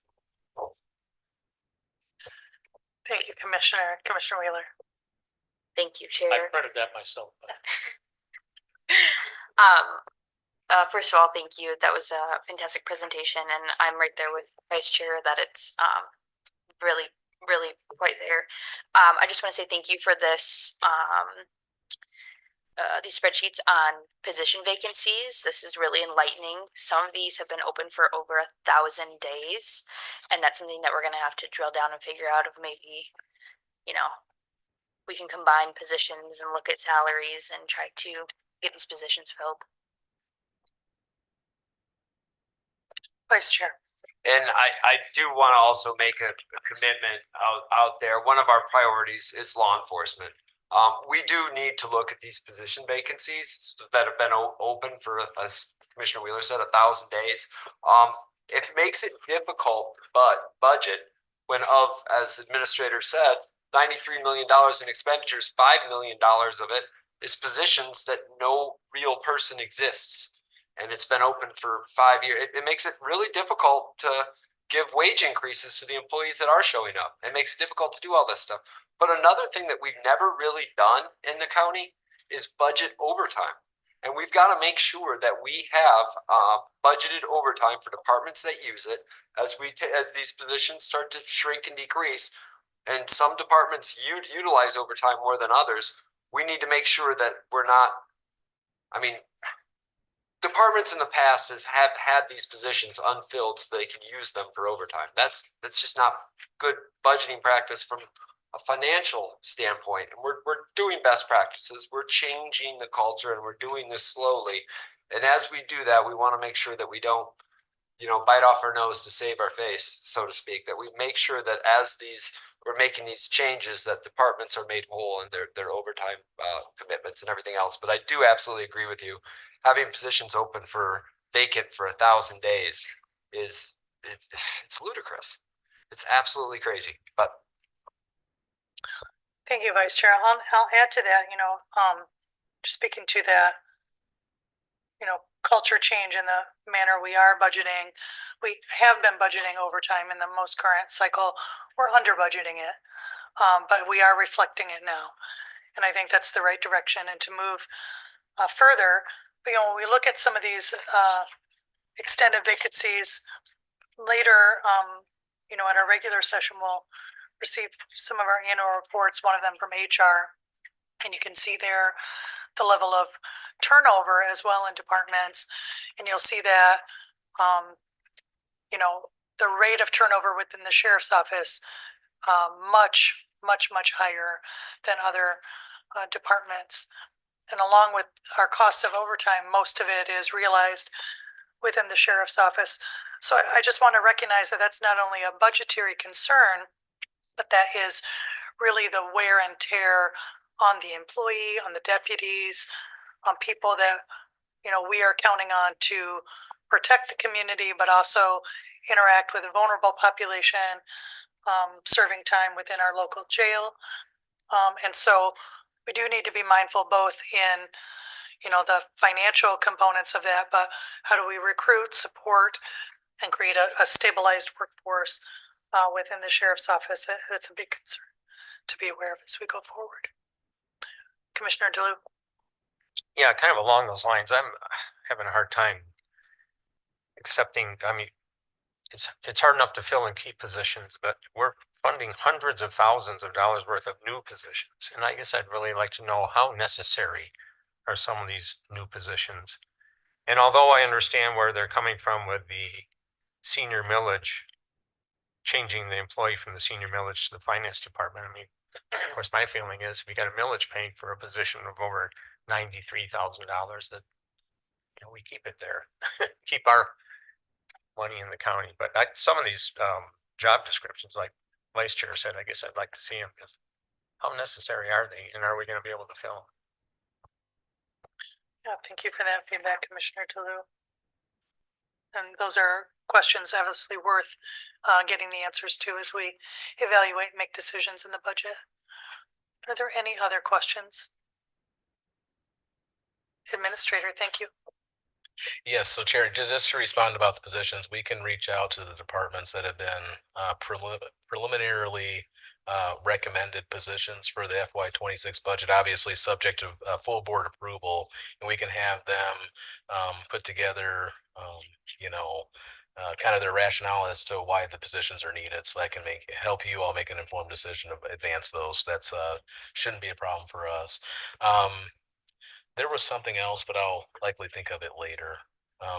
S3: Thank you, Commissioner. Commissioner Wheeler.
S6: Thank you,
S2: I
S6: Chair.
S2: printed that myself.
S6: First of all, thank you. That was a fantastic presentation, and I'm right there with Vice Chair that it's really, really quite there. I just want to say thank you for this. These spreadsheets on position vacancies. This is really enlightening. Some of these have been open for over 1,000 days, and that's something that we're going to have to drill down and figure out if maybe,
S12: we can combine positions and look at salaries and try to get these positions filled.
S3: Vice Chair.
S9: And I do want to also make a commitment out there. One of our priorities is law enforcement. We do need to look at these position vacancies that have been open for, as Commissioner Wheeler said, 1,000 days. It makes it difficult, but budget when as Administrator said, $93 million in expenditures, $5 million of it is positions that no real person exists. And it's been open for 5 years. It makes it really difficult to give wage increases to the employees that are showing up. It makes it difficult to do all this stuff. But another thing that we've never really done in the county is budget overtime. And we've got to make sure that we have budgeted overtime for departments that use it as these positions start to shrink and decrease. And some departments utilize overtime more than others. We need to make sure that we're not, I mean, departments in the past have had these positions unfilled so they can use them for overtime. That's just not good budgeting practice from a financial standpoint. And we're doing best practices. We're changing the culture and we're doing this slowly. And as we do that, we want to make sure that we don't, bite off our nose to save our face, so to speak, that we make sure that as we're making these changes that departments are made whole and their overtime commitments and everything else. But I do absolutely agree with you. Having positions open vacant for 1,000 days it's ludicrous. It's absolutely crazy. But
S3: Thank you, Vice Chair. I'll add to that, just speaking to that, culture change in the manner we are budgeting. We have been budgeting overtime in the most current cycle. We're under budgeting it, but we are reflecting it now. And I think that's the right direction. And to move further, when we look at some of these extended vacancies later, at our regular session, we'll receive some of our annual reports, one of them from HR. And you can see there the level of turnover as well in departments. And you'll see that, the rate of turnover within the sheriff's office, much, much, much higher than other departments. And along with our cost of overtime, most of it is realized within the sheriff's office. So I just want to recognize that that's not only a budgetary concern, but that is really the wear and tear on the employee, on the deputies, on people that, we are counting on to protect the community, but also interact with a vulnerable population, serving time within our local jail. And so we do need to be mindful both in, the financial components of that, but how do we recruit, support, and create a stabilized workforce within the sheriff's office? It's a big concern to be aware of as we go forward. Commissioner DeLue.
S2: Yeah, kind of along those lines, I'm having a hard time accepting, it's hard enough to fill in key positions, but we're funding hundreds of thousands of dollars worth of new positions. And I guess I'd really like to know how necessary are some of these new positions. And although I understand where they're coming from with the senior millage, changing the employee from the senior millage to the finance department, of course, my feeling is we got a millage paying for a position of over $93,000 that, we keep it there, keep our money in the county. But some of these job descriptions, like Vice Chair said, I guess I'd like to see them. Because how necessary are they, and are we going to be able to fill them?
S3: Yeah, thank you for that feedback, Commissioner DeLue. And those are questions obviously worth getting the answers to as we evaluate and make decisions in the budget. Are there any other questions? Administrator, thank you.
S1: Yes, so Chair, just to respond about the positions, we can reach out to the departments that have been preliminarily recommended positions for the FY26 budget, obviously subject to full board approval, and we can have them put together, kind of their rationale as to why the positions are needed, so that can help you all make an informed decision of advance those. That's shouldn't be a problem for us. There was something else, but I'll likely think of it later.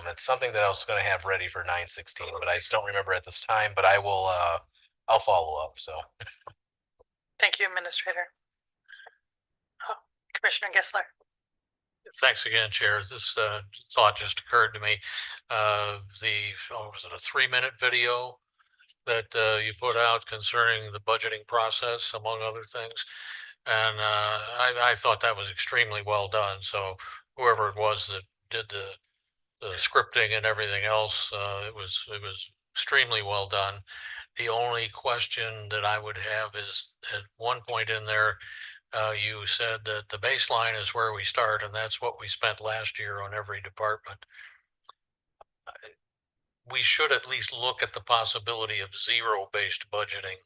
S1: It's something that I was going to have ready for 9/16, but I just don't remember at this time. But I will. I'll follow up. So.
S3: Thank you, Administrator. Commissioner Gessler.
S13: Thanks again, Chair. This thought just occurred to me. Was it a 3-minute video that you put out concerning the budgeting process, among other things? And I thought that was extremely well done. So whoever it was that did the scripting and everything else, it was extremely well done. The only question that I would have is, at one point in there, you said that the baseline is where we start, and that's what we spent last year on every department. We should at least look at the possibility of zero-based budgeting,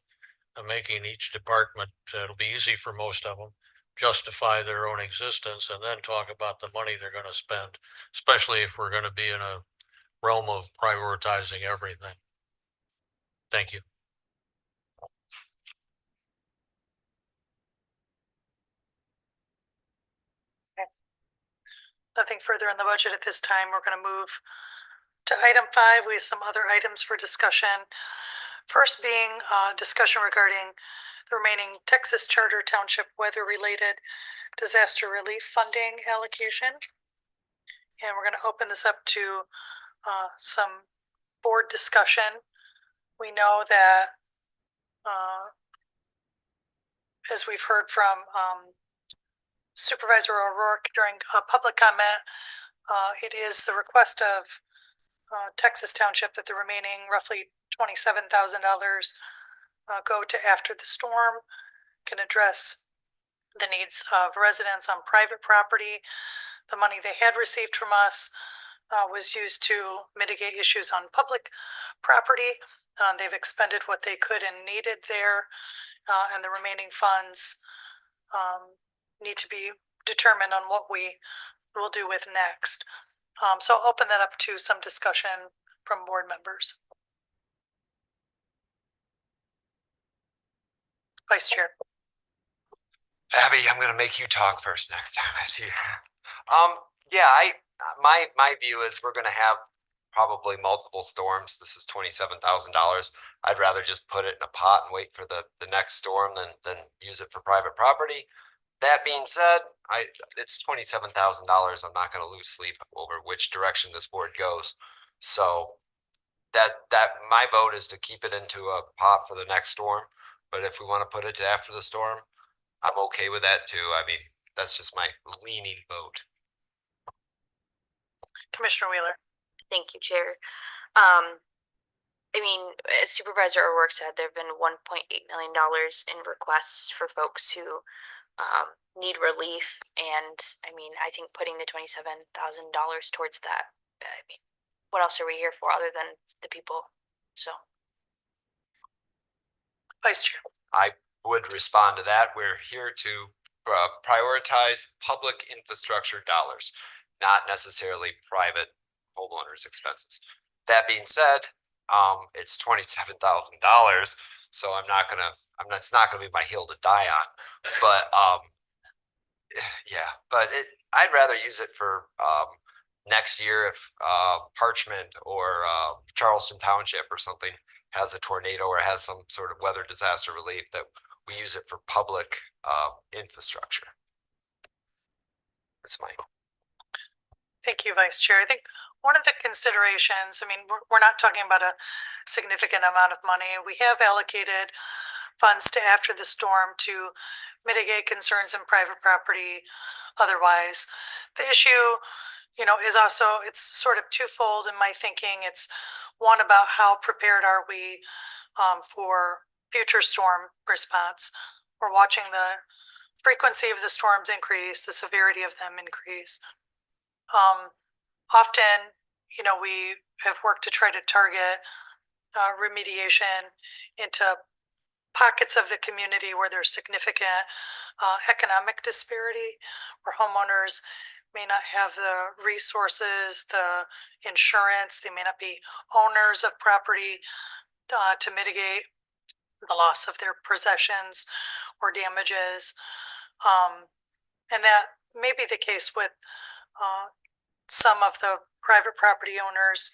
S13: making each department, it'll be easy for most of them, justify their own existence, and then talk about the money they're going to spend, especially if we're going to be in a realm of prioritizing everything. Thank you.
S3: Nothing further on the budget at this time. We're going to move to item 5. We have some other items for discussion. First being discussion regarding the remaining Texas Charter Township weather-related disaster relief funding allocation. And we're going to open this up to some board discussion. We know that, as we've heard from Supervisor O'Rourke during public comment, it is the request of Texas Township that the remaining roughly $27,000 go to after the storm, can address the needs of residents on private property. The money they had received from us was used to mitigate issues on public property. They've expended what they could and needed there, and the remaining funds need to be determined on what we will do with next. So I'll open that up to some discussion from board members. Vice Chair.
S9: Abby, I'm going to make you talk first next time I see you. Yeah, my view is we're going to have probably multiple storms. This is $27,000. I'd rather just put it in a pot and wait for the next storm than use it for private property. That being said, it's $27,000. I'm not going to lose sleep over which direction this board goes. So that my vote is to keep it into a pot for the next storm. But if we want to put it to after the storm, I'm okay with that too. I mean, that's just my leaning vote.
S3: Commissioner Wheeler.
S12: Thank you, Chair. I mean, as Supervisor O'Rourke said, there have been $1.8 million in requests for folks who need relief, and I mean, I think putting the $27,000 towards that, I mean, what else are we here for other than the people? So,
S3: Vice Chair.
S9: I would respond to that. We're here to prioritize public infrastructure dollars, not necessarily private homeowners' expenses. That being said, it's $27,000, so it's not gonna be my hill to die on. But yeah, but I'd rather use it for next year if Parchment or Charleston Township or something has a tornado or has some sort of weather disaster relief, that we use it for public infrastructure. That's my.
S3: Thank you, Vice Chair. I think one of the considerations, I mean, we're not talking about a significant amount of money. We have allocated funds to after the storm to mitigate concerns in private property otherwise. The issue, is also, it's sort of twofold in my thinking. It's one about how prepared are we for future storm response. We're watching the frequency of the storms increase, the severity of them increase. Often, we have worked to try to target remediation into pockets of the community where there's significant economic disparity, where homeowners may not have the resources, the insurance, they may not be owners of property to mitigate the loss of their possessions or damages. And that may be the case with some of the private property owners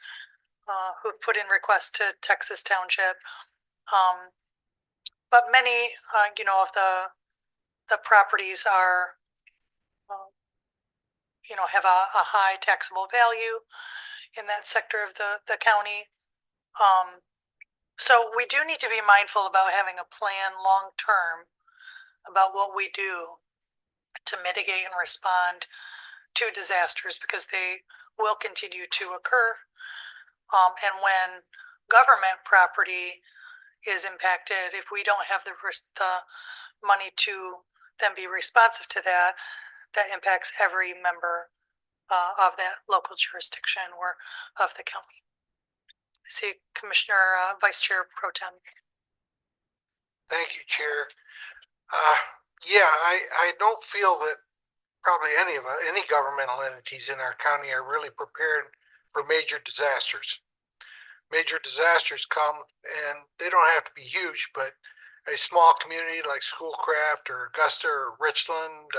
S3: who've put in requests to Texas Township. But many, of the properties are have a high taxable value in that sector of the county. So we do need to be mindful about having a plan long-term about what we do to mitigate and respond to disasters, because they will continue to occur. And when government property is impacted, if we don't have the money to then be responsive to that, that impacts every member of that local jurisdiction or of the county. I see Commissioner Vice Chair Pro Tem.
S10: Thank you, Chair. Yeah, I don't feel that probably any governmental entities in our county are really prepared for major disasters. Major disasters come, and they don't have to be huge, but a small community like Schoolcraft or Augusta or Richland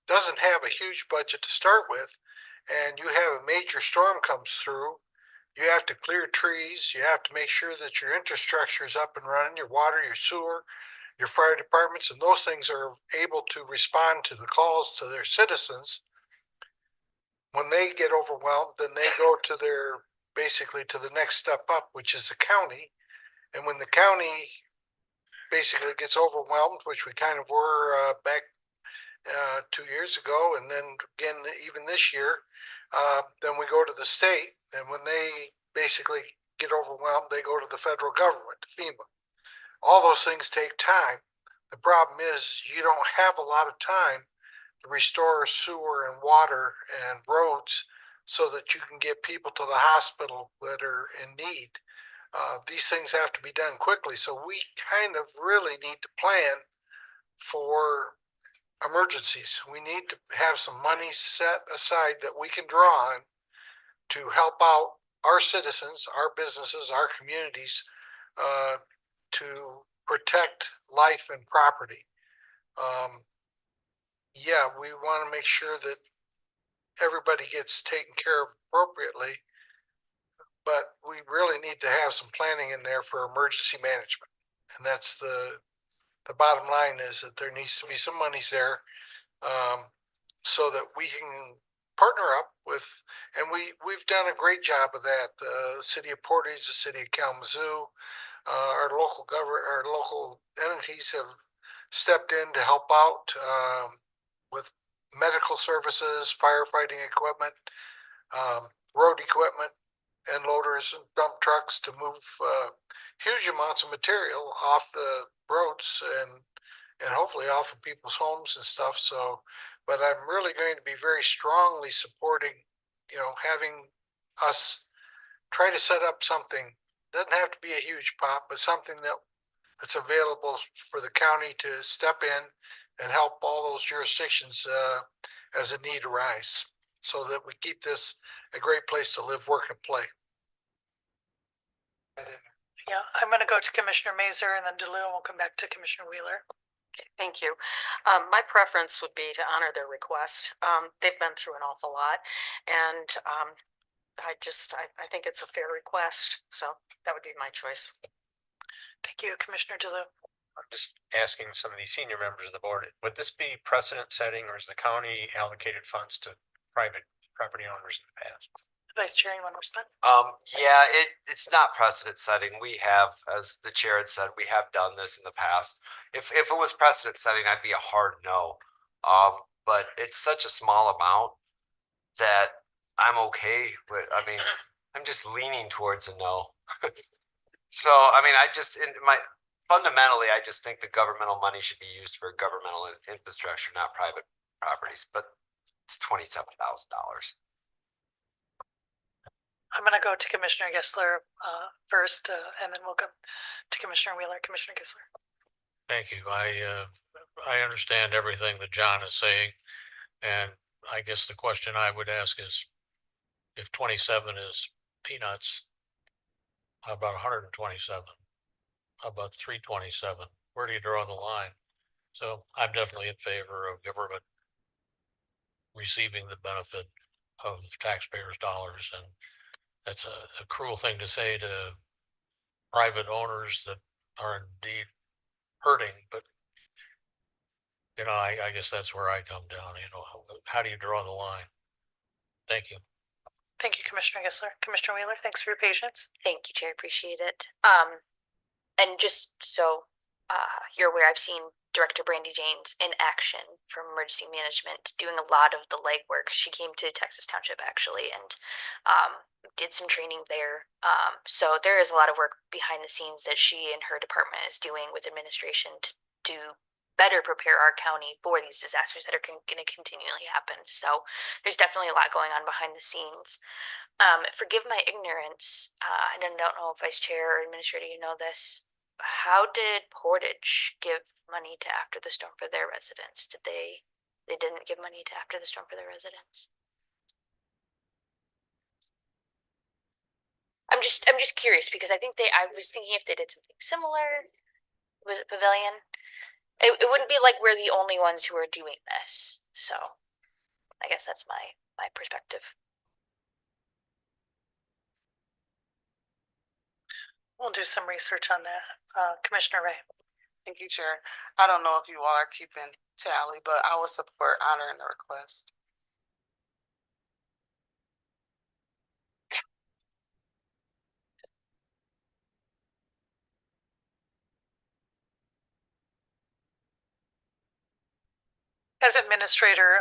S10: doesn't have a huge budget to start with, and you have a major storm comes through. You have to clear trees. You have to make sure that your infrastructure is up and running, your water, your sewer, your fire departments, and those things are able to respond to the calls to their citizens. When they get overwhelmed, then they go to basically to the next step up, which is the county. And when the county basically gets overwhelmed, which we kind of were back 2 years ago, and then again even this year, then we go to the state. And when they basically get overwhelmed, they go to the federal government, to FEMA. All those things take time. The problem is you don't have a lot of time to restore sewer and water and roads so that you can get people to the hospital that are in need. These things have to be done quickly. So we kind of really need to plan for emergencies. We need to have some money set aside that we can draw on to help out our citizens, our businesses, our communities, to protect life and property. Yeah, we want to make sure that everybody gets taken care of appropriately, but we really need to have some planning in there for emergency management. And that's the bottom line, is that there needs to be some monies there so that we can partner up with, and we've done a great job of that. The city of Portage, the city of Kalamazoo, our local entities have stepped in to help out with medical services, firefighting equipment, road equipment, and loaders and dump trucks to move huge amounts of material off the roads and hopefully off of people's homes and stuff. So, but I'm really going to be very strongly supporting, having us try to set up something. Doesn't have to be a huge pot, but something that's available for the county to step in and help all those jurisdictions as a need arise, so that we keep this a great place to live, work, and play.
S3: Yeah, I'm going to go to Commissioner Mazer, and then DeLue, and we'll come back to Commissioner Wheeler.
S14: Thank you. My preference would be to honor their request. They've been through an awful lot, and I think it's a fair request. So that would be my choice.
S3: Thank you, Commissioner DeLue.
S2: I'm just asking some of these senior members of the board, would this be precedent setting, or is the county allocated funds to private property owners in the past?
S3: Vice Chair, you want to respond?
S9: Yeah, it's not precedent setting. We have, as the chair had said, we have done this in the past. If it was precedent setting, I'd be a hard no. But it's such a small amount that I'm okay with. I mean, I'm just leaning towards a no. So, I mean, fundamentally, I just think the governmental money should be used for governmental infrastructure, not private properties. But it's $27,000.
S3: I'm going to go to Commissioner Gessler first, and then we'll go to Commissioner Wheeler. Commissioner Gessler.
S13: Thank you. I understand everything that John is saying, and I guess the question I would ask is, if 27 is peanuts, how about 127? How about 327? Where do you draw the line? So I'm definitely in favor of government receiving the benefit of taxpayers' dollars, and that's a cruel thing to say to private owners that are indeed hurting, but you know, I guess that's where I come down, you know, how do you draw the line? Thank you.
S3: Thank you, Commissioner Gissler. Commissioner Wheeler, thanks for your patience.
S12: Thank you, Chair. Appreciate it. And just so you're aware, I've seen Director Brandy Janes in action from emergency management doing a lot of the legwork. She came to Texas Township actually and did some training there. So there is a lot of work behind the scenes that she and her department is doing with administration to better prepare our county for these disasters that are going to continually happen. So there's definitely a lot going on behind the scenes. Forgive my ignorance. I don't know if Vice Chair or Administrator, you know this. How did Portage give money to After the Storm for their residents? They didn't give money to After the Storm for their residents? I'm just curious because I was thinking if they did something similar, was it Pavilion? It wouldn't be like we're the only ones who are doing this. So I guess that's my perspective.
S3: We'll do some research on that. Commissioner Ray.
S15: Thank you, Chair. I don't know if you all are keeping tally, but I would support honoring the request.
S3: As administrator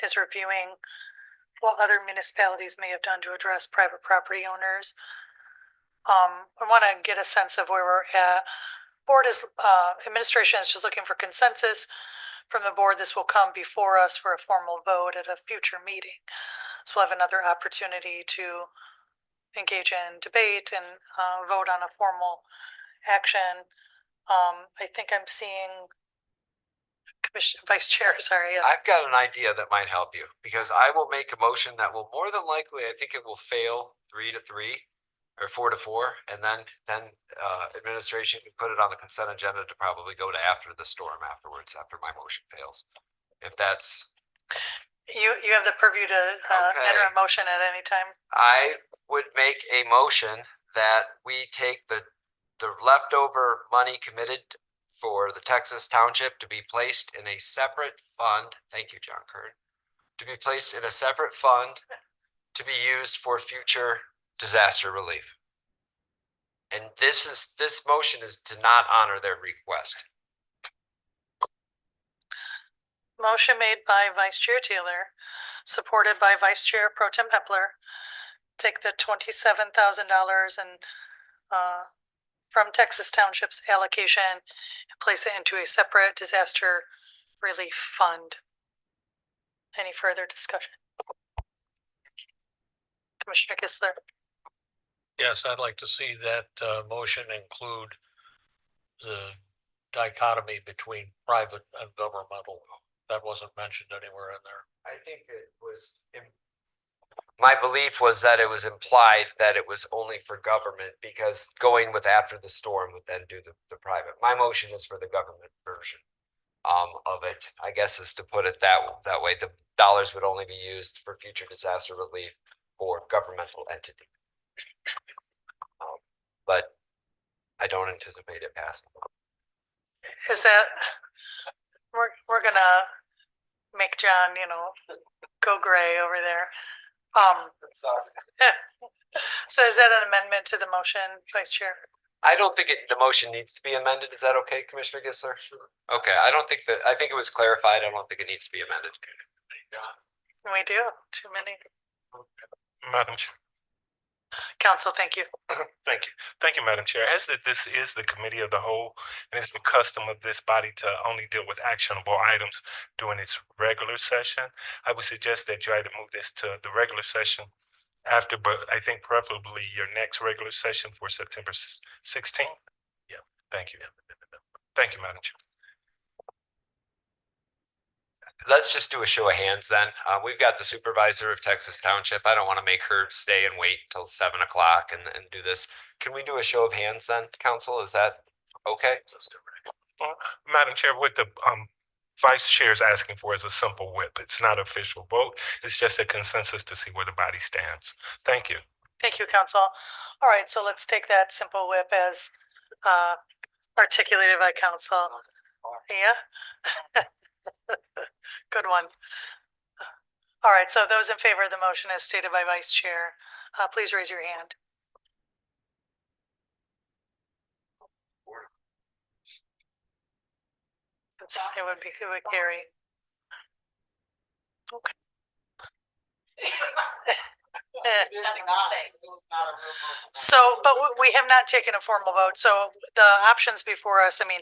S3: is reviewing what other municipalities may have done to address private property owners, I want to get a sense of where we're at. Board is administration is just looking for consensus from the board. This will come before us for a formal vote at a future meeting. So we'll have another opportunity to engage in debate and vote on a formal action. I think I'm seeing Vice Chair, sorry. Yes.
S9: I've got an idea that might help you because I will make a motion that will more than likely, I think it will fail 3-3 or 4-4, and then administration can put it on the consent agenda to probably go to after the storm afterwards after my motion fails. If that's
S3: you have the purview to enter a motion at any time.
S9: I would make a motion that we take the leftover money committed for the Texas Township to be placed in a separate fund. Thank you, John Kern. To be placed in a separate fund to be used for future disaster relief. And this motion is to not honor their request.
S3: Motion made by Vice Chair Taylor, supported by Vice Chair Pro Tem Hepler. Take the $27,000 and from Texas Township's allocation and place it into a separate disaster relief fund. Any further discussion? Commissioner Gissler.
S13: Yes, I'd like to see that motion include the dichotomy between private and governmental. That wasn't mentioned anywhere in there.
S9: I think it was, my belief was that it was implied that it was only for government because going with after the storm would then do the private. My motion is for the government version of it, I guess, is to put it that way. The dollars would only be used for future disaster relief for governmental entity. But I don't anticipate it passing.
S3: Is that we're gonna make John, go gray over there. So is that an amendment to the motion, Vice Chair?
S9: I don't think the motion needs to be amended. Is that okay, Commissioner Gissler? Sure. Okay, I think it was clarified. I don't think it needs to be amended.
S3: We do, too many.
S4: Madam Chair.
S3: Council, thank you.
S4: Thank you. Thank you, Madam Chair. As this is the committee of the whole, and it's the custom of this body to only deal with actionable items during its regular session, I would suggest that you either move this to the regular session after, but I think preferably your next regular session for September 16th. Yeah. Thank you. Thank you, Madam Chair.
S9: Let's just do a show of hands then. We've got the supervisor of Texas Township. I don't want to make her stay and wait until 7 o'clock and do this. Can we do a show of hands then, Council? Is that okay?
S4: Madam Chair, what the Vice Chair is asking for is a simple whip. It's not an official vote. It's just a consensus to see where the body stands. Thank you.
S3: Thank you, Council. All right, so let's take that simple whip as articulated by Council. Yeah. Good one. All right, so those in favor of the motion as stated by Vice Chair, please raise your hand. It would carry. Okay. So, but we have not taken a formal vote, so the options before us, I mean,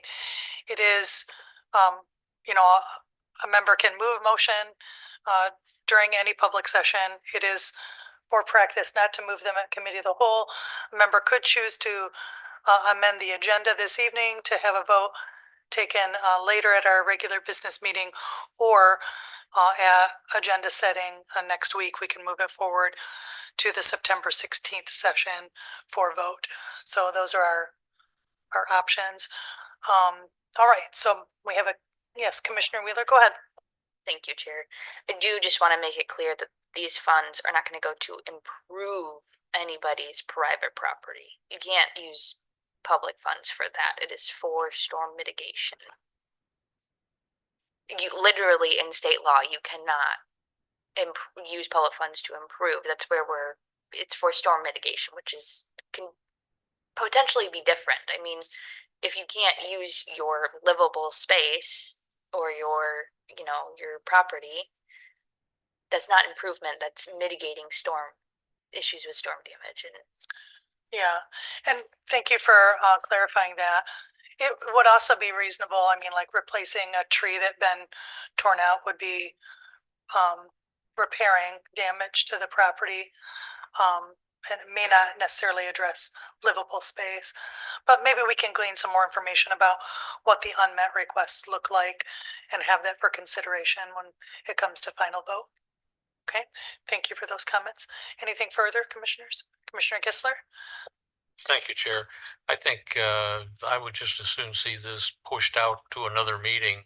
S3: it is, you know, a member can move a motion during any public session. It is for practice not to move them at committee of the whole. A member could choose to amend the agenda this evening to have a vote taken later at our regular business meeting, or at agenda setting next week, we can move it forward to the September 16th session for vote. So those are our options. All right, so we have yes, Commissioner Wheeler, go ahead.
S12: Thank you, Chair. I do just want to make it clear that these funds are not going to go to improve anybody's private property. You can't use public funds for that. It is for storm mitigation. You literally, in state law, you cannot use public funds to improve. That's where it's for storm mitigation, which can potentially be different. I mean, if you can't use your livable space or your property, that's not improvement, that's mitigating issues with storm damage. And
S3: yeah, and thank you for clarifying that. It would also be reasonable, I mean, like replacing a tree that been torn out would be repairing damage to the property. And it may not necessarily address livable space, but maybe we can glean some more information about what the unmet requests look like and have that for consideration when it comes to final vote. Okay, thank you for those comments. Anything further, commissioners? Commissioner Kistler?
S13: Thank you, Chair. I think I would just as soon see this pushed out to another meeting,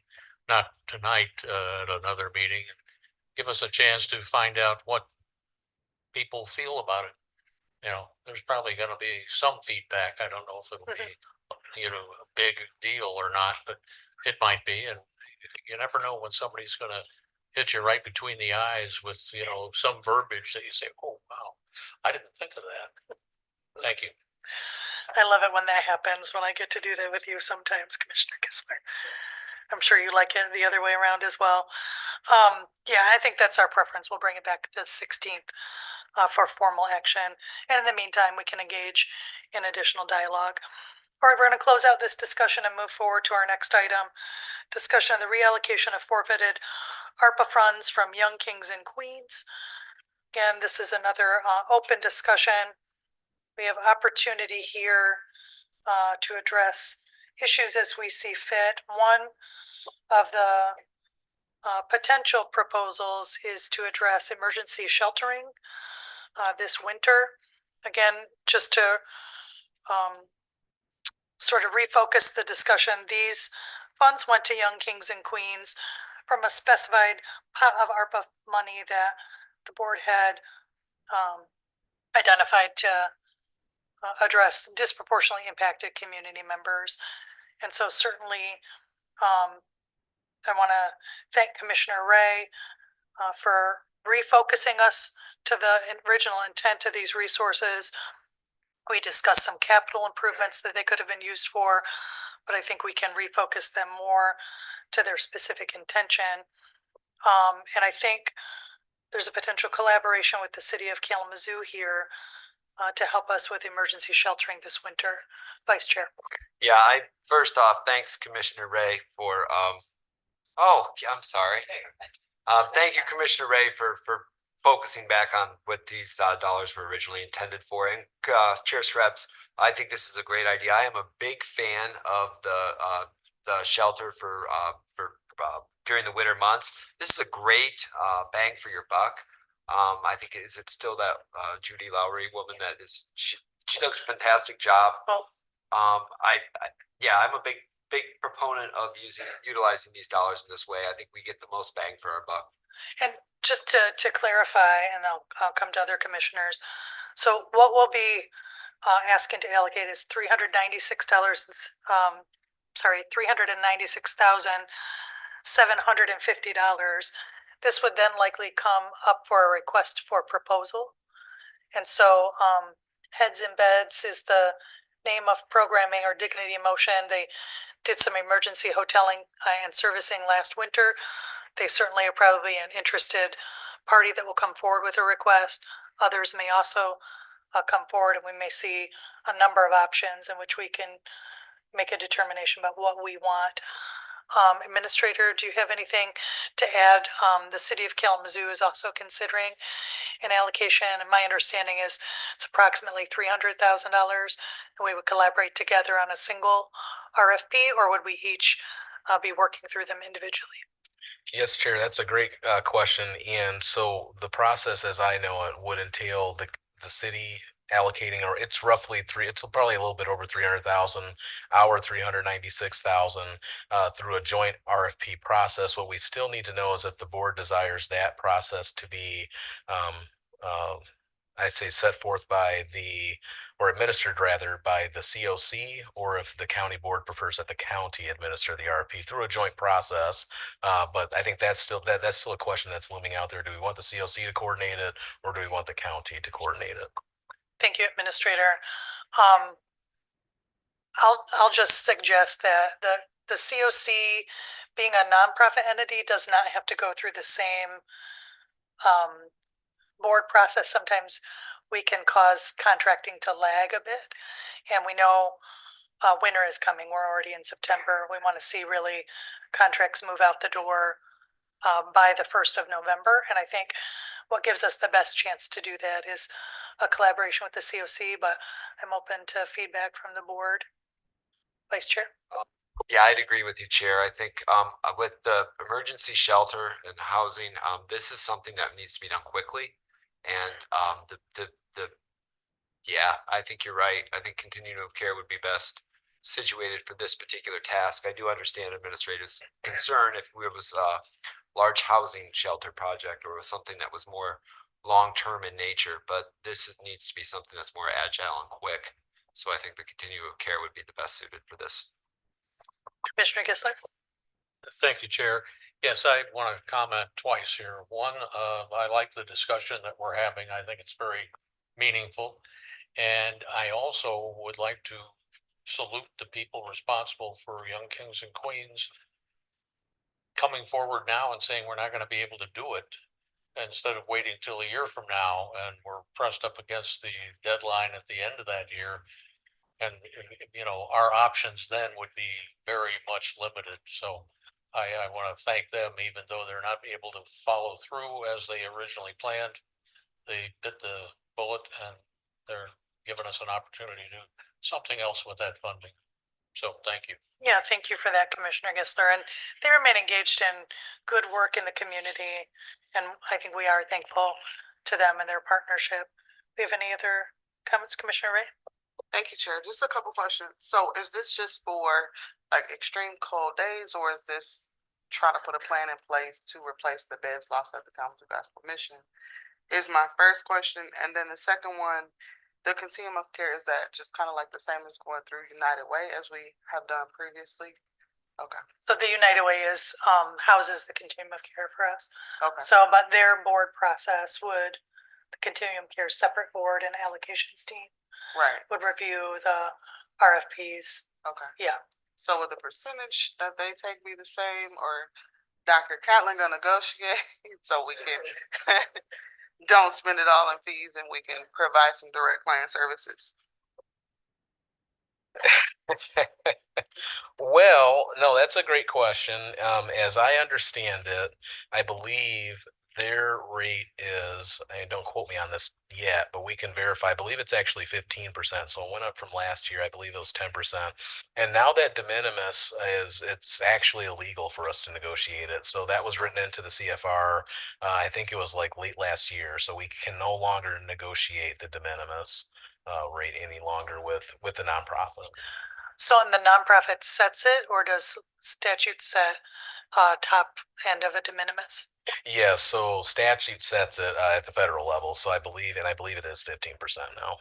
S13: not tonight, at another meeting. Give us a chance to find out what people feel about it. You know, there's probably going to be some feedback. I don't know if it'll be, a big deal or not, but it might be. And you never know when somebody's going to hit you right between the eyes with, some verbiage that you say, oh, wow, I didn't think of that. Thank you.
S3: I love it when that happens, when I get to do that with you sometimes, Commissioner Kistler. I'm sure you like it the other way around as well. Yeah, I think that's our preference. We'll bring it back to the 16th for formal action. And in the meantime, we can engage in additional dialogue. All right, we're going to close out this discussion and move forward to our next item. Discussion of the reallocation of forfeited ARPA funds from Young Kings and Queens. Again, this is another open discussion. We have opportunity here to address issues as we see fit. One of the potential proposals is to address emergency sheltering this winter. Again, just to sort of refocus the discussion, these funds went to Young Kings and Queens from a specified pot of ARPA money that the board had identified to address disproportionately impacted community members. And so certainly I want to thank Commissioner Ray for refocusing us to the original intent of these resources. We discussed some capital improvements that they could have been used for, but I think we can refocus them more to their specific intention. And I think there's a potential collaboration with the city of Kalamazoo here to help us with emergency sheltering this winter. Vice Chair.
S9: Yeah, first off, thanks Commissioner Ray for, I'm sorry. Thank you, Commissioner Ray, for focusing back on what these dollars were originally intended for. And Chair Srebs, I think this is a great idea. I am a big fan of the shelter for during the winter months. This is a great bang for your buck. I think is it still that Judy Lowry woman that is she does a fantastic job. I'm a big proponent of utilizing these dollars in this way. I think we get the most bang for our buck.
S3: And just to clarify, and I'll come to other commissioners. So what we'll be asking to allocate is $396,000. $750. This would then likely come up for a request for proposal. And so, Heads in Beds is the name of programming, or Dignity in Motion. They did some emergency hoteling and servicing last winter. They certainly are probably an interested party that will come forward with a request. Others may also come forward, and we may see a number of options in which we can make a determination about what we want. Administrator, do you have anything to add? The city of Kalamazoo is also considering an allocation, and my understanding is it's approximately $300,000, and we would collaborate together on a single RFP, or would we each be working through them individually?
S1: Yes, Chair, that's a great question. And so the process, as I know it, would entail the city allocating, or it's probably a little bit over 300,000, our 396,000 through a joint RFP process. What we still need to know is if the board desires that process to be I'd say set forth by or administered rather by the COC, or if the county board prefers that the county administer the RP through a joint process. But I think that's still a question that's looming out there. Do we want the COC to coordinate it, or do we want the county to coordinate it?
S3: Thank you, Administrator. I'll just suggest that the COC, being a nonprofit entity, does not have to go through the same board process. Sometimes we can cause contracting to lag a bit, and we know winter is coming. We're already in September. We want to see really contracts move out the door by the 1st of November. And I think what gives us the best chance to do that is a collaboration with the COC, but I'm open to feedback from the board. Vice Chair?
S9: Yeah, I'd agree with you, Chair. I think with the emergency shelter and housing, this is something that needs to be done quickly. And yeah, I think you're right. I think continuum of care would be best situated for this particular task. I do understand administrators' concern if it was a large housing shelter project or something that was more long-term in nature, but this needs to be something that's more agile and quick. So I think the continuum of care would be the best suited for this.
S3: Commissioner Kistler?
S13: Thank you, Chair. Yes, I want to comment twice here. One, I like the discussion that we're having. I think it's very meaningful. And I also would like to salute the people responsible for Young Kings and Queens coming forward now and saying we're not going to be able to do it, instead of waiting till a year from now and we're pressed up against the deadline at the end of that year. And, you know, our options then would be very much limited. So I want to thank them, even though they're not able to follow through as they originally planned. They bit the bullet and they're giving us an opportunity to do something else with that funding. So thank you.
S3: Yeah, thank you for that, Commissioner Kistler. And they remain engaged in good work in the community. And I think we are thankful to them and their partnership. Do you have any other comments, Commissioner Ray?
S15: Thank you, Chair. Just a couple questions. So is this just for like extreme cold days, or is this try to put a plan in place to replace the beds lost at the Kalamazoo Gospel Mission? Is my first question. And then the second one, the continuum of care, is that just kind of like the same as going through United Way as we have done previously? Okay.
S3: So the United Way is houses the continuum of care for us.
S15: Okay.
S3: So, but their board process would, the continuum of care separate board and allocations team
S15: Right.
S3: would review the RFPs.
S15: Okay.
S3: Yeah.
S15: So would the percentage that they take be the same, or Dr. Catlin gonna negotiate so we can don't spend it all on fees and we can provide some direct client services?
S1: Well, no, that's a great question. As I understand it, I believe their rate is, and don't quote me on this yet, but we can verify. I believe it's actually 15%. So it went up from last year. I believe it was 10%. And now that de minimis it's actually illegal for us to negotiate it. So that was written into the CFR. I think it was like late last year. So we can no longer negotiate the de minimis rate any longer with the nonprofit.
S3: So and the nonprofit sets it, or does statute set top end of a de minimis?
S1: Yeah, so statute sets it at the federal level. So I believe it is 15% now.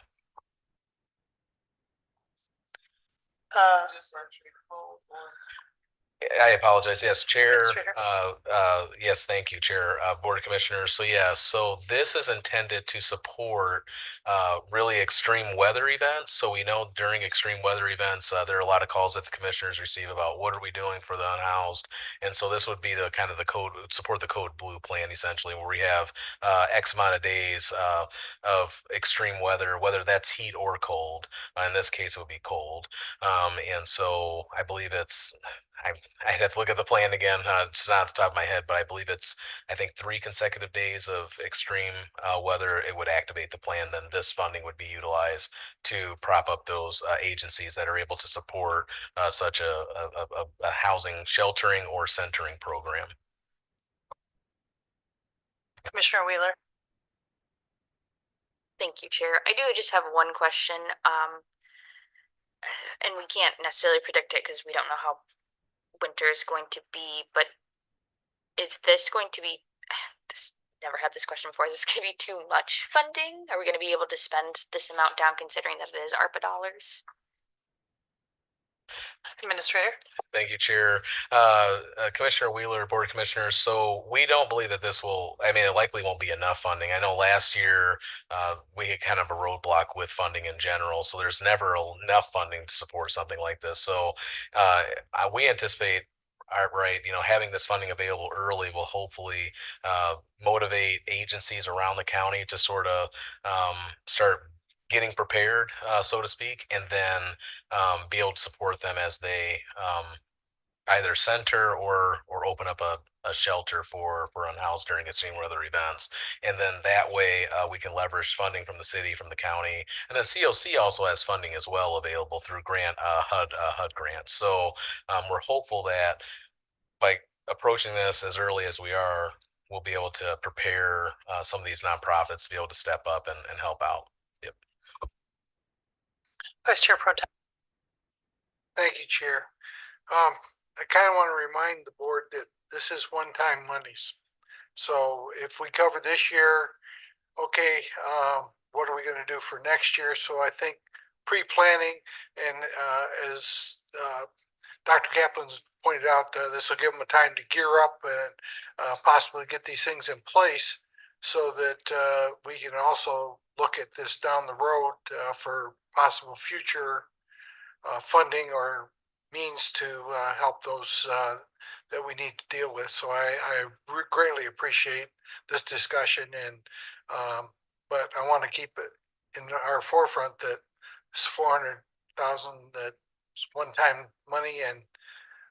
S1: I apologize. Yes, Chair.
S3: Administrator.
S1: Yes, thank you, Chair, Board of Commissioners. So yeah, so this is intended to support really extreme weather events. So we know during extreme weather events, there are a lot of calls that the commissioners receive about what are we doing for the unhoused. And so this would be the kind of the code, support the code blue plan essentially, where we have X amount of days of extreme weather, whether that's heat or cold. In this case, it would be cold. And so I believe I'd have to look at the plan again. It's not off the top of my head, but I believe it's, I think 3 consecutive days of extreme weather, it would activate the plan. Then this funding would be utilized to prop up those agencies that are able to support such a housing sheltering or centering program.
S3: Commissioner Wheeler.
S12: Thank you, Chair. I do just have one question, and we can't necessarily predict it because we don't know how winter is going to be, but is this going to be, this, never had this question before, is this going to be too much funding? Are we going to be able to spend this amount down considering that it is ARPA dollars?
S3: Administrator.
S1: Thank you, Chair. Commissioner Wheeler, Board of Commissioners. So we don't believe that this will, I mean, it likely won't be enough funding. I know last year we had kind of a roadblock with funding in general. So there's never enough funding to support something like this. So we anticipate right, having this funding available early will hopefully motivate agencies around the county to sort of start getting prepared, so to speak, and then be able to support them as they either center or open up a shelter for unhoused during extreme weather events. And then that way we can leverage funding from the city, from the county, and then COC also has funding as well available through grant HUD grants. So we're hopeful that by approaching this as early as we are, we'll be able to prepare some of these nonprofits to be able to step up and help out. Yep.
S3: Vice Chair Pro Tem.
S10: Thank you, Chair. I kind of want to remind the board that this is one-time monies. So if we cover this year, okay, what are we going to do for next year? So I think pre-planning and as Dr. Kaplan's pointed out, this will give them a time to gear up and possibly get these things in place so that we can also look at this down the road for possible future funding or means to help those that we need to deal with. So I greatly appreciate this discussion, and but I want to keep it in our forefront that it's 400,000 that's one-time money, and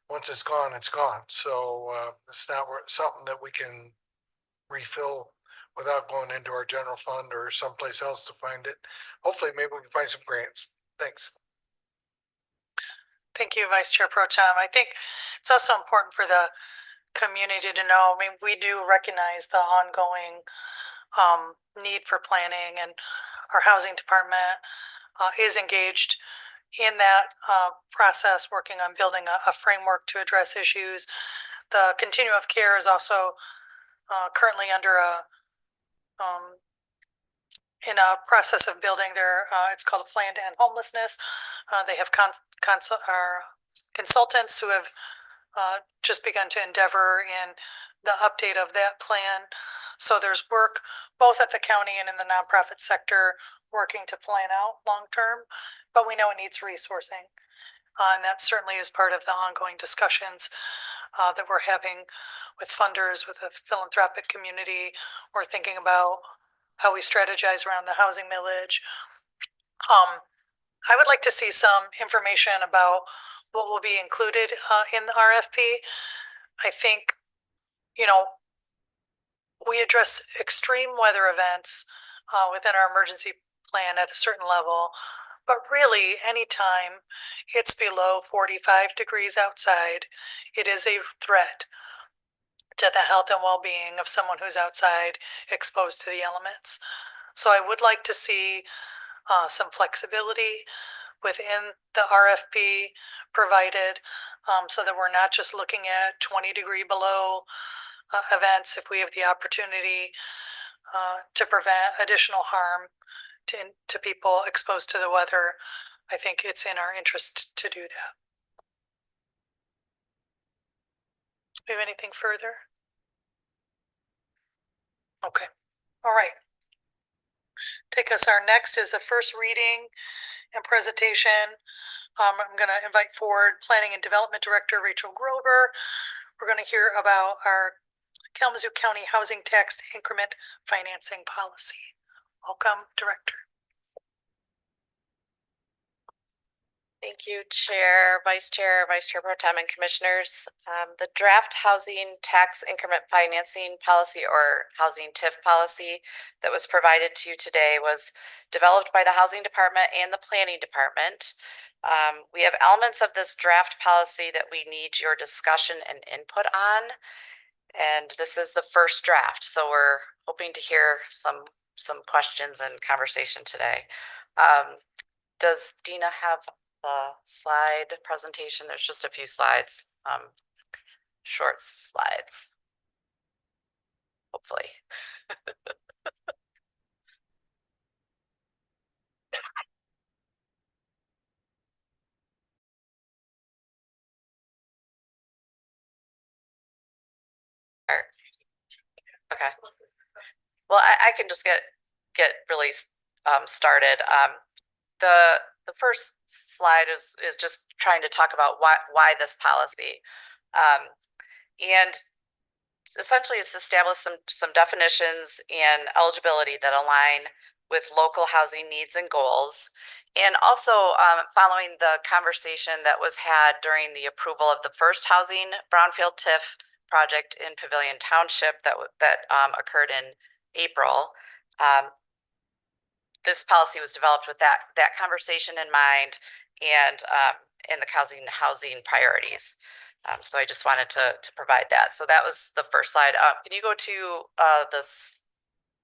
S10: once it's gone, it's gone. So it's not something that we can refill without going into our general fund or someplace else to find it. Hopefully, maybe we can find some grants. Thanks.
S3: Thank you, Vice Chair Pro Tem. I think it's also important for the community to know, I mean, we do recognize the ongoing need for planning, and our housing department is engaged in that process, working on building a framework to address issues. The continuum of care is also currently under in a process of building their, it's called a plan to end homelessness. They have consultants who have just begun to endeavor in the update of that plan. So there's work both at the county and in the nonprofit sector working to plan out long-term, but we know it needs resourcing. And that certainly is part of the ongoing discussions that we're having with funders, with the philanthropic community. We're thinking about how we strategize around the housing millage. I would like to see some information about what will be included in the RFP. I think, we address extreme weather events within our emergency plan at a certain level, but really anytime it's below 45 degrees outside, it is a threat to the health and well-being of someone who's outside exposed to the elements. So I would like to see some flexibility within the RFP provided so that we're not just looking at 20-degree below events if we have the opportunity to prevent additional harm to people exposed to the weather. I think it's in our interest to do that. we have anything further? Okay, all right. Our next is a first reading and presentation. I'm gonna invite forward Planning and Development Director Rachel Grover. We're gonna hear about our Kalamazoo County Housing Tax Increment Financing Policy. Welcome, Director.
S16: Thank you, Chair, Vice Chair Pro Tem, and Commissioners. The draft housing tax increment financing policy, or housing TIF policy, that was provided to you today was developed by the Housing Department and the Planning Department. We have elements of this draft policy that we need your discussion and input on. And this is the first draft, so we're hoping to hear some questions and conversation today. Does Dina have a slide presentation? There's just a few slides, short slides, hopefully. Okay. Well, I can just get really started. The first slide is just trying to talk about why this policy, and essentially it's established some definitions and eligibility that align with local housing needs and goals. And also following the conversation that was had during the approval of the first housing brownfield TIF project in Pavilion Township that occurred in April. This policy was developed with that conversation in mind, and the housing priorities. So I just wanted to provide that. So that was the first slide. Can you go to this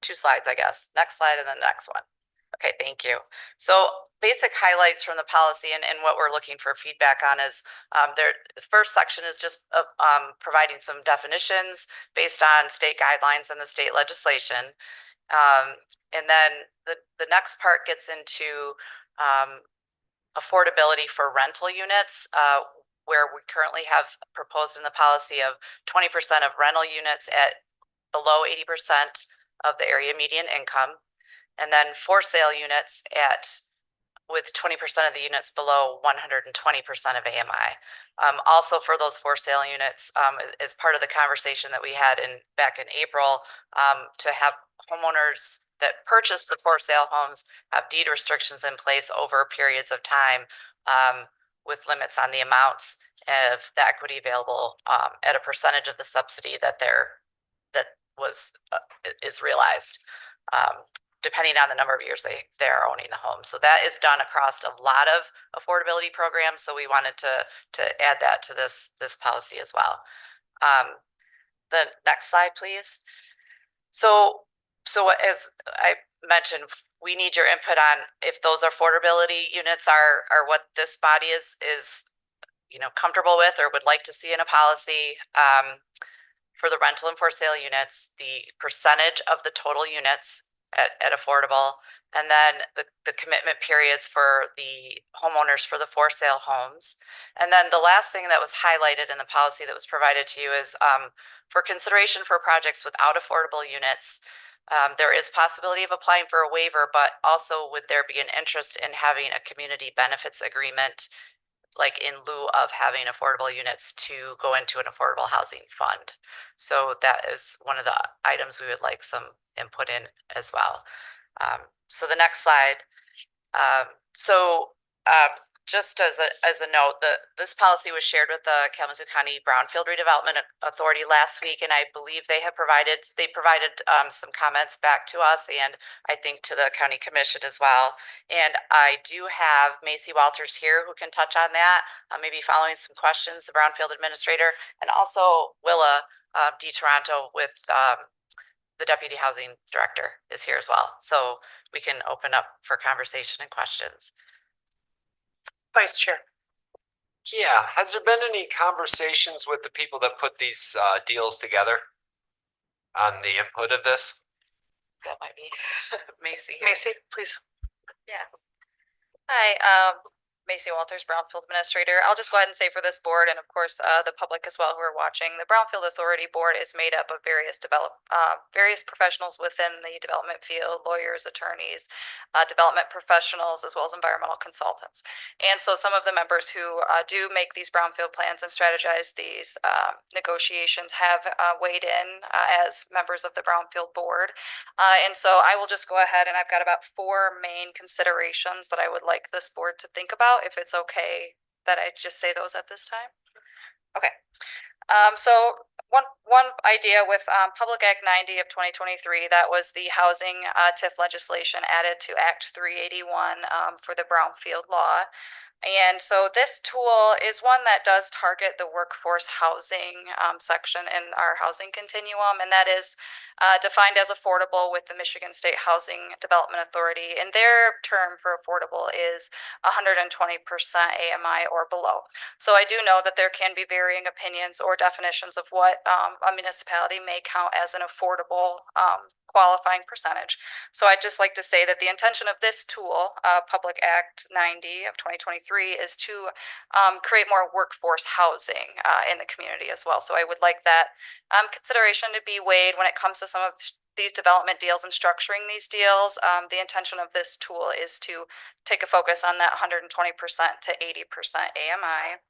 S16: 2 slides, I guess? Next slide and then the next one. Okay, thank you. So basic highlights from the policy and what we're looking for feedback on is the first section is just providing some definitions based on state guidelines and the state legislation. And then the next part gets into affordability for rental units, where we currently have proposed in the policy of 20% of rental units at below 80% of the area median income, and then for sale units with 20% of the units below 120% of AMI. Also for those for sale units, as part of the conversation that we had back in April, to have homeowners that purchase the for sale homes have deed restrictions in place over periods of time, with limits on the amounts of the equity available at a percentage of the subsidy that is realized, depending on the number of years they are owning the home. So that is done across a lot of affordability programs. So we wanted to add that to this policy as well. The next slide, please. So as I mentioned, we need your input on if those affordability units are what this body is comfortable with or would like to see in a policy. For the rental and for sale units, the percentage of the total units at affordable, and then the commitment periods for the homeowners for the for sale homes. And then the last thing that was highlighted in the policy that was provided to you is for consideration for projects without affordable units, there is possibility of applying for a waiver, but also would there be an interest in having a community benefits agreement, like in lieu of having affordable units, to go into an affordable housing fund. So that is one of the items we would like some input in as well. So the next slide. Just as a note, this policy was shared with the Kalamazoo County Brownfield Redevelopment Authority last week, and I believe they provided some comments back to us, and I think to the County Commission as well. And I do have Macy Walters here who can touch on that, maybe following some questions, the Brownfield Administrator, and also Willa D. Toronto with the Deputy Housing Director is here as well. So we can open up for conversation and questions.
S3: Vice Chair.
S9: Yeah, has there been any conversations with the people that put these deals together on the input of this?
S16: That might be Macy.
S3: Macy, please.
S12: Yes. Hi, Macy Walters, Brownfield Administrator. I'll just go ahead and say for this board and of course the public as well who are watching, the Brownfield Authority Board is made up of various professionals within the development field, lawyers, attorneys, development professionals, as well as environmental consultants. And so some of the members who do make these brownfield plans and strategize these negotiations have weighed in as members of the Brownfield Board. And so I will just go ahead and I've got about 4 main considerations that I would like this board to think about, if it's okay that I just say those at this time. Okay. So one idea with Public Act 90 of 2023, that was the housing TIF legislation added to Act 381 for the Brownfield law. And so this tool is one that does target the workforce housing section in our housing continuum, and that is defined as affordable with the Michigan State Housing Development Authority. And their term for affordable is 120% AMI or below. So I do know that there can be varying opinions or definitions of what a municipality may count as an affordable qualifying percentage. So I'd just like to say that the intention of this tool, Public Act 90 of 2023, is to create more workforce housing in the community as well. So I would like that consideration to be weighed when it comes to some of these development deals and structuring these deals. The intention of this tool is to take a focus on that 120% to 80% AMI.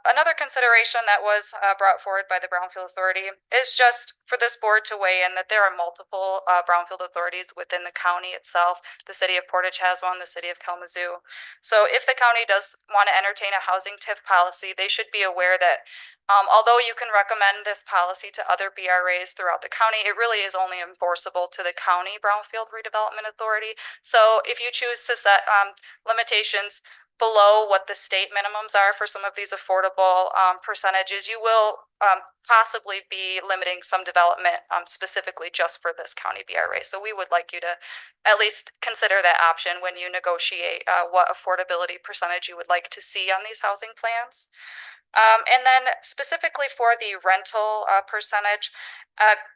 S12: Another consideration that was brought forward by the Brownfield Authority is just for this board to weigh in that there are multiple Brownfield authorities within the county itself. The city of Portage has one, the city of Kalamazoo. So if the county does want to entertain a housing TIF policy, they should be aware that although you can recommend this policy to other BRAs throughout the county, it really is only enforceable to the county Brownfield Redevelopment Authority. So if you choose to set limitations below what the state minimums are for some of these affordable percentages, you will possibly be limiting some development specifically just for this county BRA. So we would like you to at least consider that option when you negotiate what affordability percentage you would like to see on these housing plans. And then specifically for the rental percentage,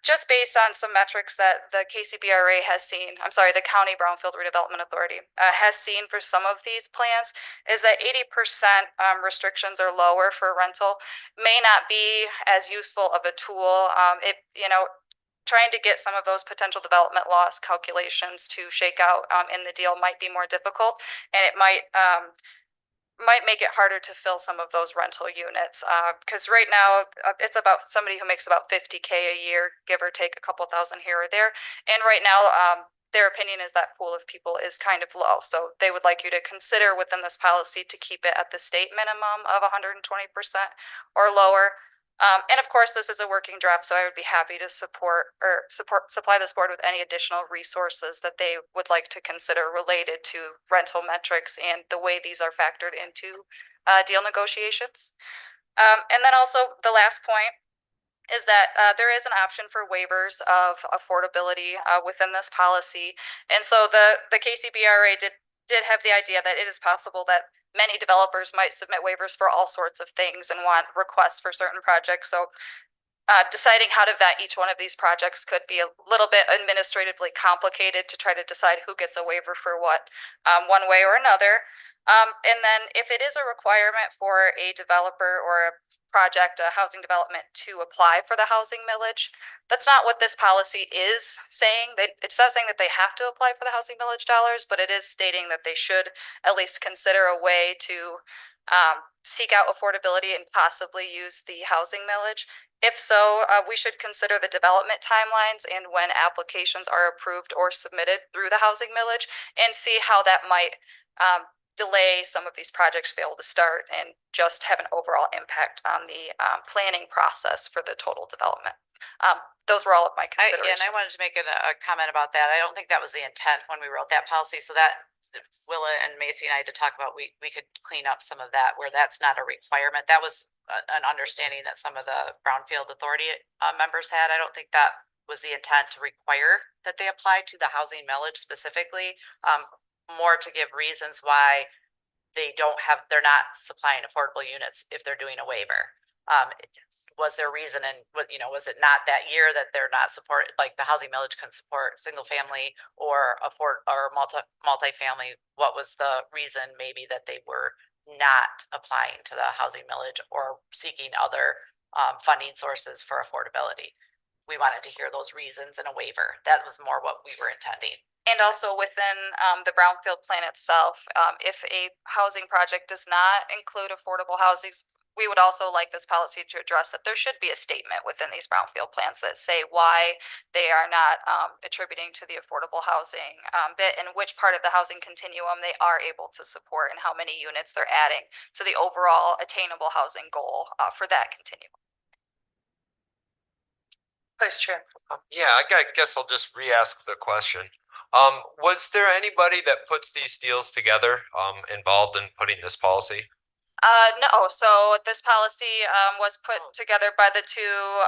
S12: just based on some metrics that the KCBRA has seen, the County Brownfield Redevelopment Authority has seen for some of these plans, is that 80% restrictions or lower for rental may not be as useful of a tool. Trying to get some of those potential development loss calculations to shake out in the deal might be more difficult, and it might make it harder to fill some of those rental units because right now it's about somebody who makes about 50K a year, give or take a couple thousand here or there. And right now their opinion is that pool of people is kind of low. So they would like you to consider within this policy to keep it at the state minimum of 120% or lower. And of course, this is a working draft, so I would be happy to supply this board with any additional resources that they would like to consider related to rental metrics and the way these are factored into deal negotiations. And then also the last point is that there is an option for waivers of affordability within this policy. And so the KCBRA did have the idea that it is possible that many developers might submit waivers for all sorts of things and want requests for certain projects. So deciding how to vet each one of these projects could be a little bit administratively complicated to try to decide who gets a waiver for what one way or another. And then if it is a requirement for a developer or a project, a housing development to apply for the housing millage, that's not what this policy is saying. It's not saying that they have to apply for the housing millage dollars, but it is stating that they should at least consider a way to seek out affordability and possibly use the housing millage. If so, we should consider the development timelines and when applications are approved or submitted through the housing millage and see how that might delay some of these projects fail to start and just have an overall impact on the planning process for the total development. Those were all of my considerations.
S16: And I wanted to make a comment about that. I don't think that was the intent when we wrote that policy. So that Willa and Macy and I had to talk about, we could clean up some of that where that's not a requirement. That was an understanding that some of the Brownfield Authority members had. I don't think that was the intent to require that they apply to the housing millage specifically. More to give reasons why they're not supplying affordable units if they're doing a waiver. Was there a reason, and what, you know, was it not that year that they're not support, like the housing millage couldn't support single family or multifamily? What was the reason maybe that they were not applying to the housing millage or seeking other funding sources for affordability? We wanted to hear those reasons in a waiver. That was more what we were intending.
S12: And also within the brownfield plan itself, if a housing project does not include affordable housing, we would also like this policy to address that there should be a statement within these brownfield plans that say why they are not attributing to the affordable housing bit and which part of the housing continuum they are able to support and how many units they're adding to the overall attainable housing goal for that continuum.
S3: Vice Chair.
S9: Yeah, I guess I'll just re-ask the question. Was there anybody that puts these deals together, involved in putting this policy?
S12: No, so this policy was put together by the two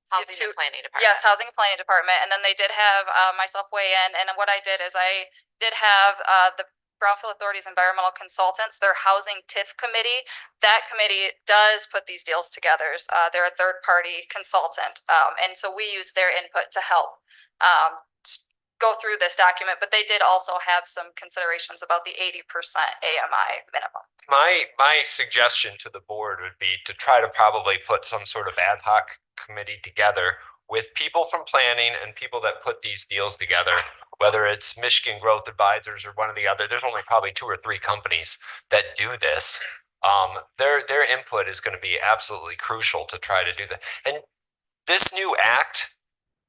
S16: Housing and Planning Department.
S12: Yes, Housing and Planning Department, and then they did have myself weigh in, and what I did is I did have the Brownfield Authority's environmental consultants, their housing TIF committee. That committee does put these deals together. They're a third-party consultant, and so we use their input to help go through this document, but they did also have some considerations about the 80% AMI minimum.
S9: My suggestion to the board would be to try to probably put some sort of ad hoc committee together with people from planning and people that put these deals together, whether it's Michigan Growth Advisors or one of the other. There's only probably 2 or 3 companies that do this. Their input is going to be absolutely crucial to try to do that. And this new act,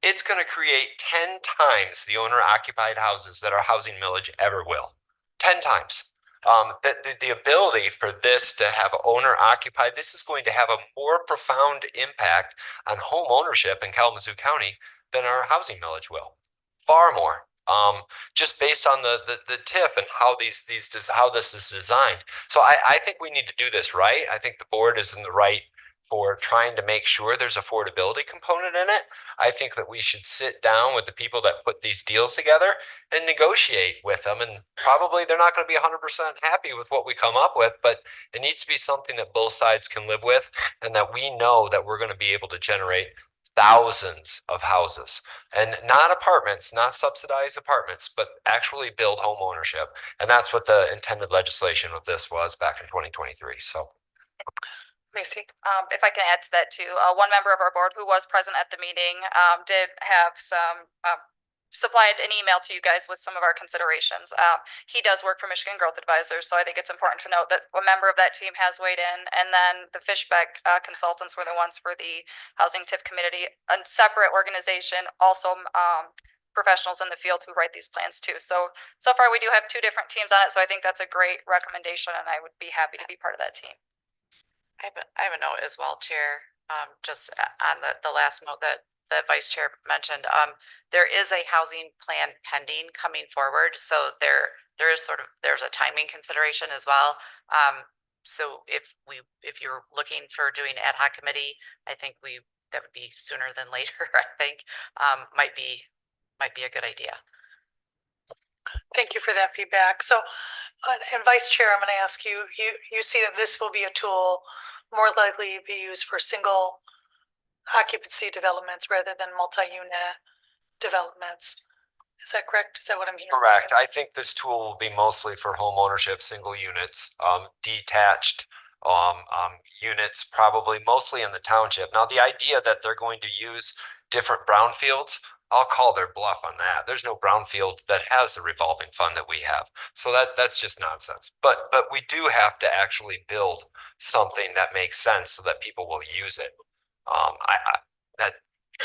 S9: it's going to create 10 times the owner-occupied houses that our housing millage ever will. 10 times. The ability for this to have owner-occupied, this is going to have a more profound impact on home ownership in Kalamazoo County than our housing millage will. Far more. Just based on the TIF and how how this is designed. So I think we need to do this right. I think the board is in the right for trying to make sure there's affordability component in it. I think that we should sit down with the people that put these deals together and negotiate with them. And probably they're not going to be 100% happy with what we come up with, but it needs to be something that both sides can live with and that we know that we're going to be able to generate thousands of houses and not apartments, not subsidized apartments, but actually build home ownership. And that's what the intended legislation of this was back in 2023. So.
S3: Macy.
S12: If I can add to that too, one member of our board who was present at the meeting did have some supplied an email to you guys with some of our considerations. He does work for Michigan Growth Advisors, so I think it's important to note that a member of that team has weighed in, and then the Fishbeck consultants were the ones for the Housing TIF Committee, a separate organization, also professionals in the field who write these plans too. So far we do have 2 different teams on it, so I think that's a great recommendation, and I would be happy to be part of that team.
S16: I have a note as well, Chair, just on the last note that the Vice Chair mentioned. There is a housing plan pending coming forward, so there is there's a timing consideration as well. So if you're looking for doing ad hoc committee, I think that would be sooner than later. I think might be a good idea.
S3: Thank you for that feedback. So, and Vice Chair, I'm going to ask you, you see that this will be a tool more likely to be used for single occupancy developments rather than multi-unit developments. Is that correct? Is that what I'm hearing?
S9: Correct. I think this tool will be mostly for home ownership, single units, detached units, probably mostly in the township. Now, the idea that they're going to use different brownfields, I'll call their bluff on that. There's no brownfield that has the revolving fund that we have. So that's just nonsense. But we do have to actually build something that makes sense so that people will use it.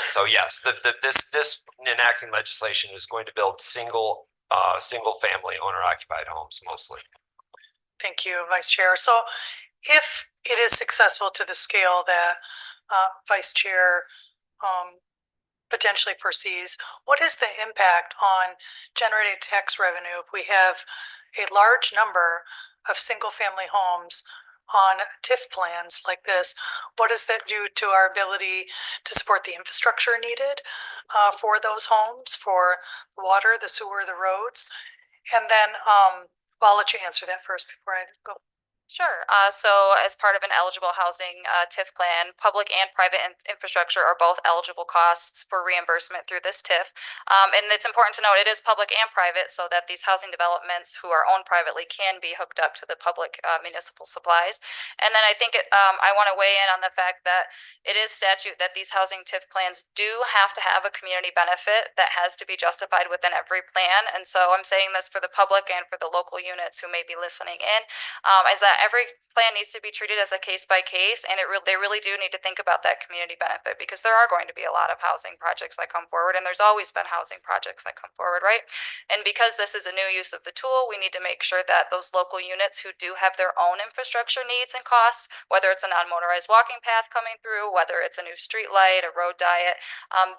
S9: So yes, this enacting legislation is going to build single family owner occupied homes mostly.
S3: Thank you, Vice Chair. So if it is successful to the scale that Vice Chair potentially foresees, what is the impact on generated tax revenue if we have a large number of single family homes on TIF plans like this? What does that do to our ability to support the infrastructure needed for those homes, for the water, the sewer, the roads? And then, well, I'll let you answer that first before I go.
S12: Sure. So as part of an eligible housing TIF plan, public and private infrastructure are both eligible costs for reimbursement through this TIF. And it's important to note it is public and private so that these housing developments who are owned privately can be hooked up to the public municipal supplies. And then I think I want to weigh in on the fact that it is statute that these housing TIF plans do have to have a community benefit that has to be justified within every plan. And so I'm saying this for the public and for the local units who may be listening in, is that every plan needs to be treated as a case by case, and they really do need to think about that community benefit because there are going to be a lot of housing projects that come forward, and there's always been housing projects that come forward, right? And because this is a new use of the tool, we need to make sure that those local units who do have their own infrastructure needs and costs, whether it's a non-motorized walking path coming through, whether it's a new street light, a road diet,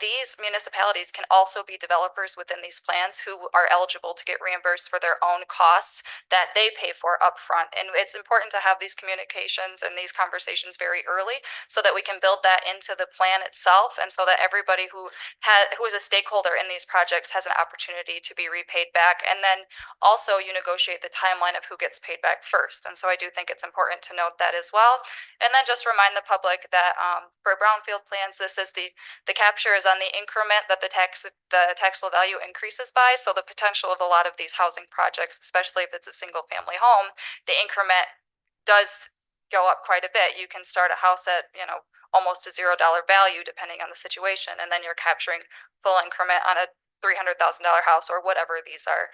S12: these municipalities can also be developers within these plans who are eligible to get reimbursed for their own costs that they pay for upfront. And it's important to have these communications and these conversations very early so that we can build that into the plan itself, and so that everybody who is a stakeholder in these projects has an opportunity to be repaid back. And then also you negotiate the timeline of who gets paid back first. And so I do think it's important to note that as well. And then just remind the public that for brownfield plans, this is the capture is on the increment that the taxable value increases by. So the potential of a lot of these housing projects, especially if it's a single family home, the increment does go up quite a bit. You can start a house at, almost a $0 value depending on the situation, and then you're capturing full increment on a $300,000 house or whatever these are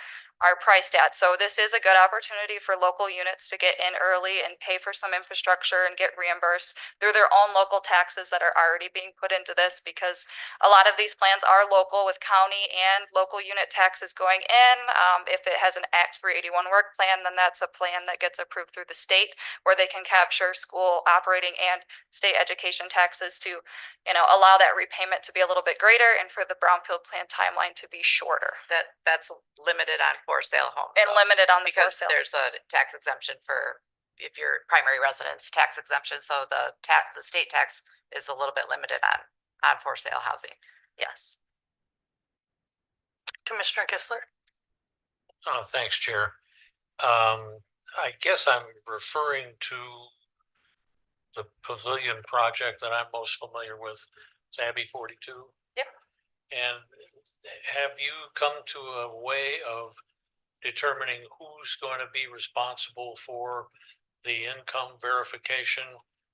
S12: priced at. So this is a good opportunity for local units to get in early and pay for some infrastructure and get reimbursed through their own local taxes that are already being put into this, because a lot of these plans are local with county and local unit taxes going in. If it has an Act 381 work plan, then that's a plan that gets approved through the state where they can capture school operating and state education taxes to, allow that repayment to be a little bit greater and for the brownfield plan timeline to be shorter.
S16: That's limited on for sale homes.
S12: And limited on the for
S16: Because
S12: sale.
S16: there's a tax exemption for if you're primary residence tax exemption, so the state tax is a little bit limited on for sale housing.
S12: Yes.
S3: Commissioner Kistler.
S13: Thanks, Chair. I guess I'm referring to the pavilion project that I'm most familiar with, Tabby 42.
S12: Yep.
S13: And have you come to a way of determining who's going to be responsible for the income verification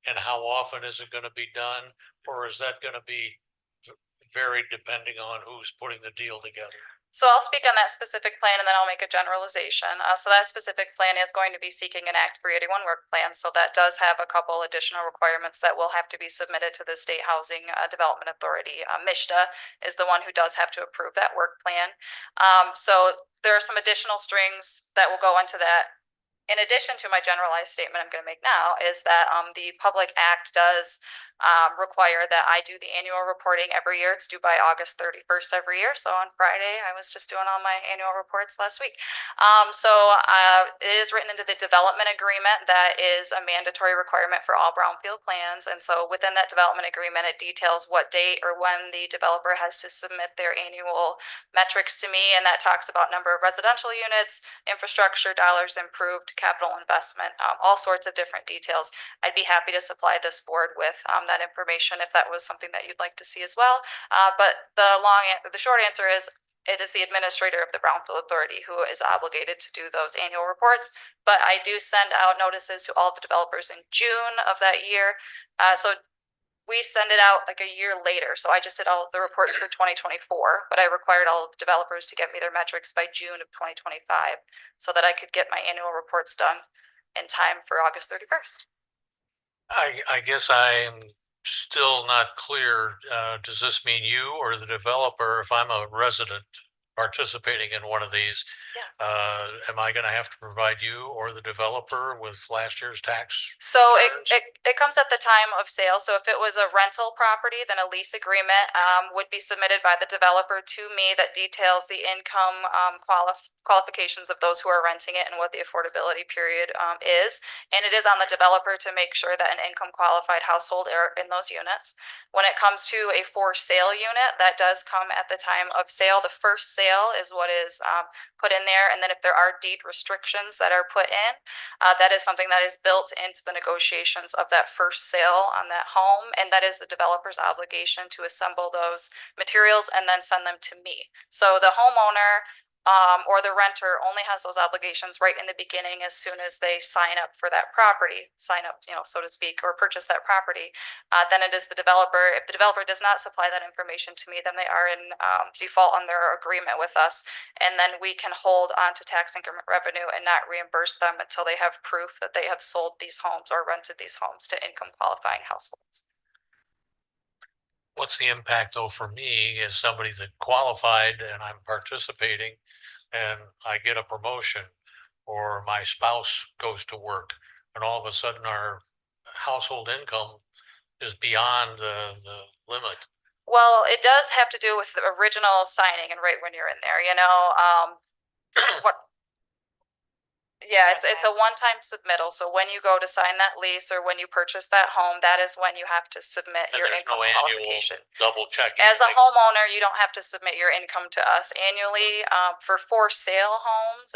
S13: and how often is it going to be done? Or is that going to be varied depending on who's putting the deal together?
S12: So I'll speak on that specific plan and then I'll make a generalization. So that specific plan is going to be seeking an Act 381 work plan. So that does have a couple additional requirements that will have to be submitted to the State Housing Development Authority. MISHDA is the one who does have to approve that work plan. So there are some additional strings that will go into that. In addition to my generalized statement I'm going to make now is that the Public Act does require that I do the annual reporting every year. It's due by August 31st every year. So on Friday, I was just doing all my annual reports last week. It is written into the development agreement that is a mandatory requirement for all brownfield plans. And so within that development agreement, it details what date or when the developer has to submit their annual metrics to me. And that talks about number of residential units, infrastructure dollars improved, capital investment, all sorts of different details. I'd be happy to supply this board with that information if that was something that you'd like to see as well. But the short answer is it is the administrator of the Brownfield Authority who is obligated to do those annual reports. But I do send out notices to all the developers in June of that year. So we send it out like a year later. So I just did all of the reports for 2024, but I required all of the developers to get me their metrics by June of 2025 so that I could get my annual reports done in time for August 31st.
S13: I guess I'm still not clear. Does this mean you or the developer, if I'm a resident participating in one of these, am I going to have to provide you or the developer with last year's tax?
S12: So it comes at the time of sale. So if it was a rental property, then a lease agreement would be submitted by the developer to me that details the income qualifications of those who are renting it and what the affordability period is. And it is on the developer to make sure that an income qualified household are in those units. When it comes to a for sale unit, that does come at the time of sale. The first sale sale is what is put in there. And then if there are deed restrictions that are put in, that is something that is built into the negotiations of that first sale on that home. And that is the developer's obligation to assemble those materials and then send them to me. So the homeowner or the renter only has those obligations right in the beginning as soon as they sign up for that property, sign up, so to speak, or purchase that property. Then it is the developer. If the developer does not supply that information to me, then they are in default on their agreement with us. And then we can hold on to tax increment revenue and not reimburse them until they have proof that they have sold these homes or rented these homes to income qualifying households.
S13: What's the impact though for me as somebody that qualified and I'm participating and I get a promotion or my spouse goes to work and all of a sudden our household income is beyond the limit?
S12: Well, it does have to do with the original signing and right when you're in there, what. Yeah, it's a one-time submittal. So when you go to sign that lease or when you purchase that home, that is when you have to submit
S13: And
S12: your
S13: there's
S12: income
S13: no annual
S12: qualification.
S13: double checking.
S12: As a homeowner, you don't have to submit your income to us annually. For sale homes,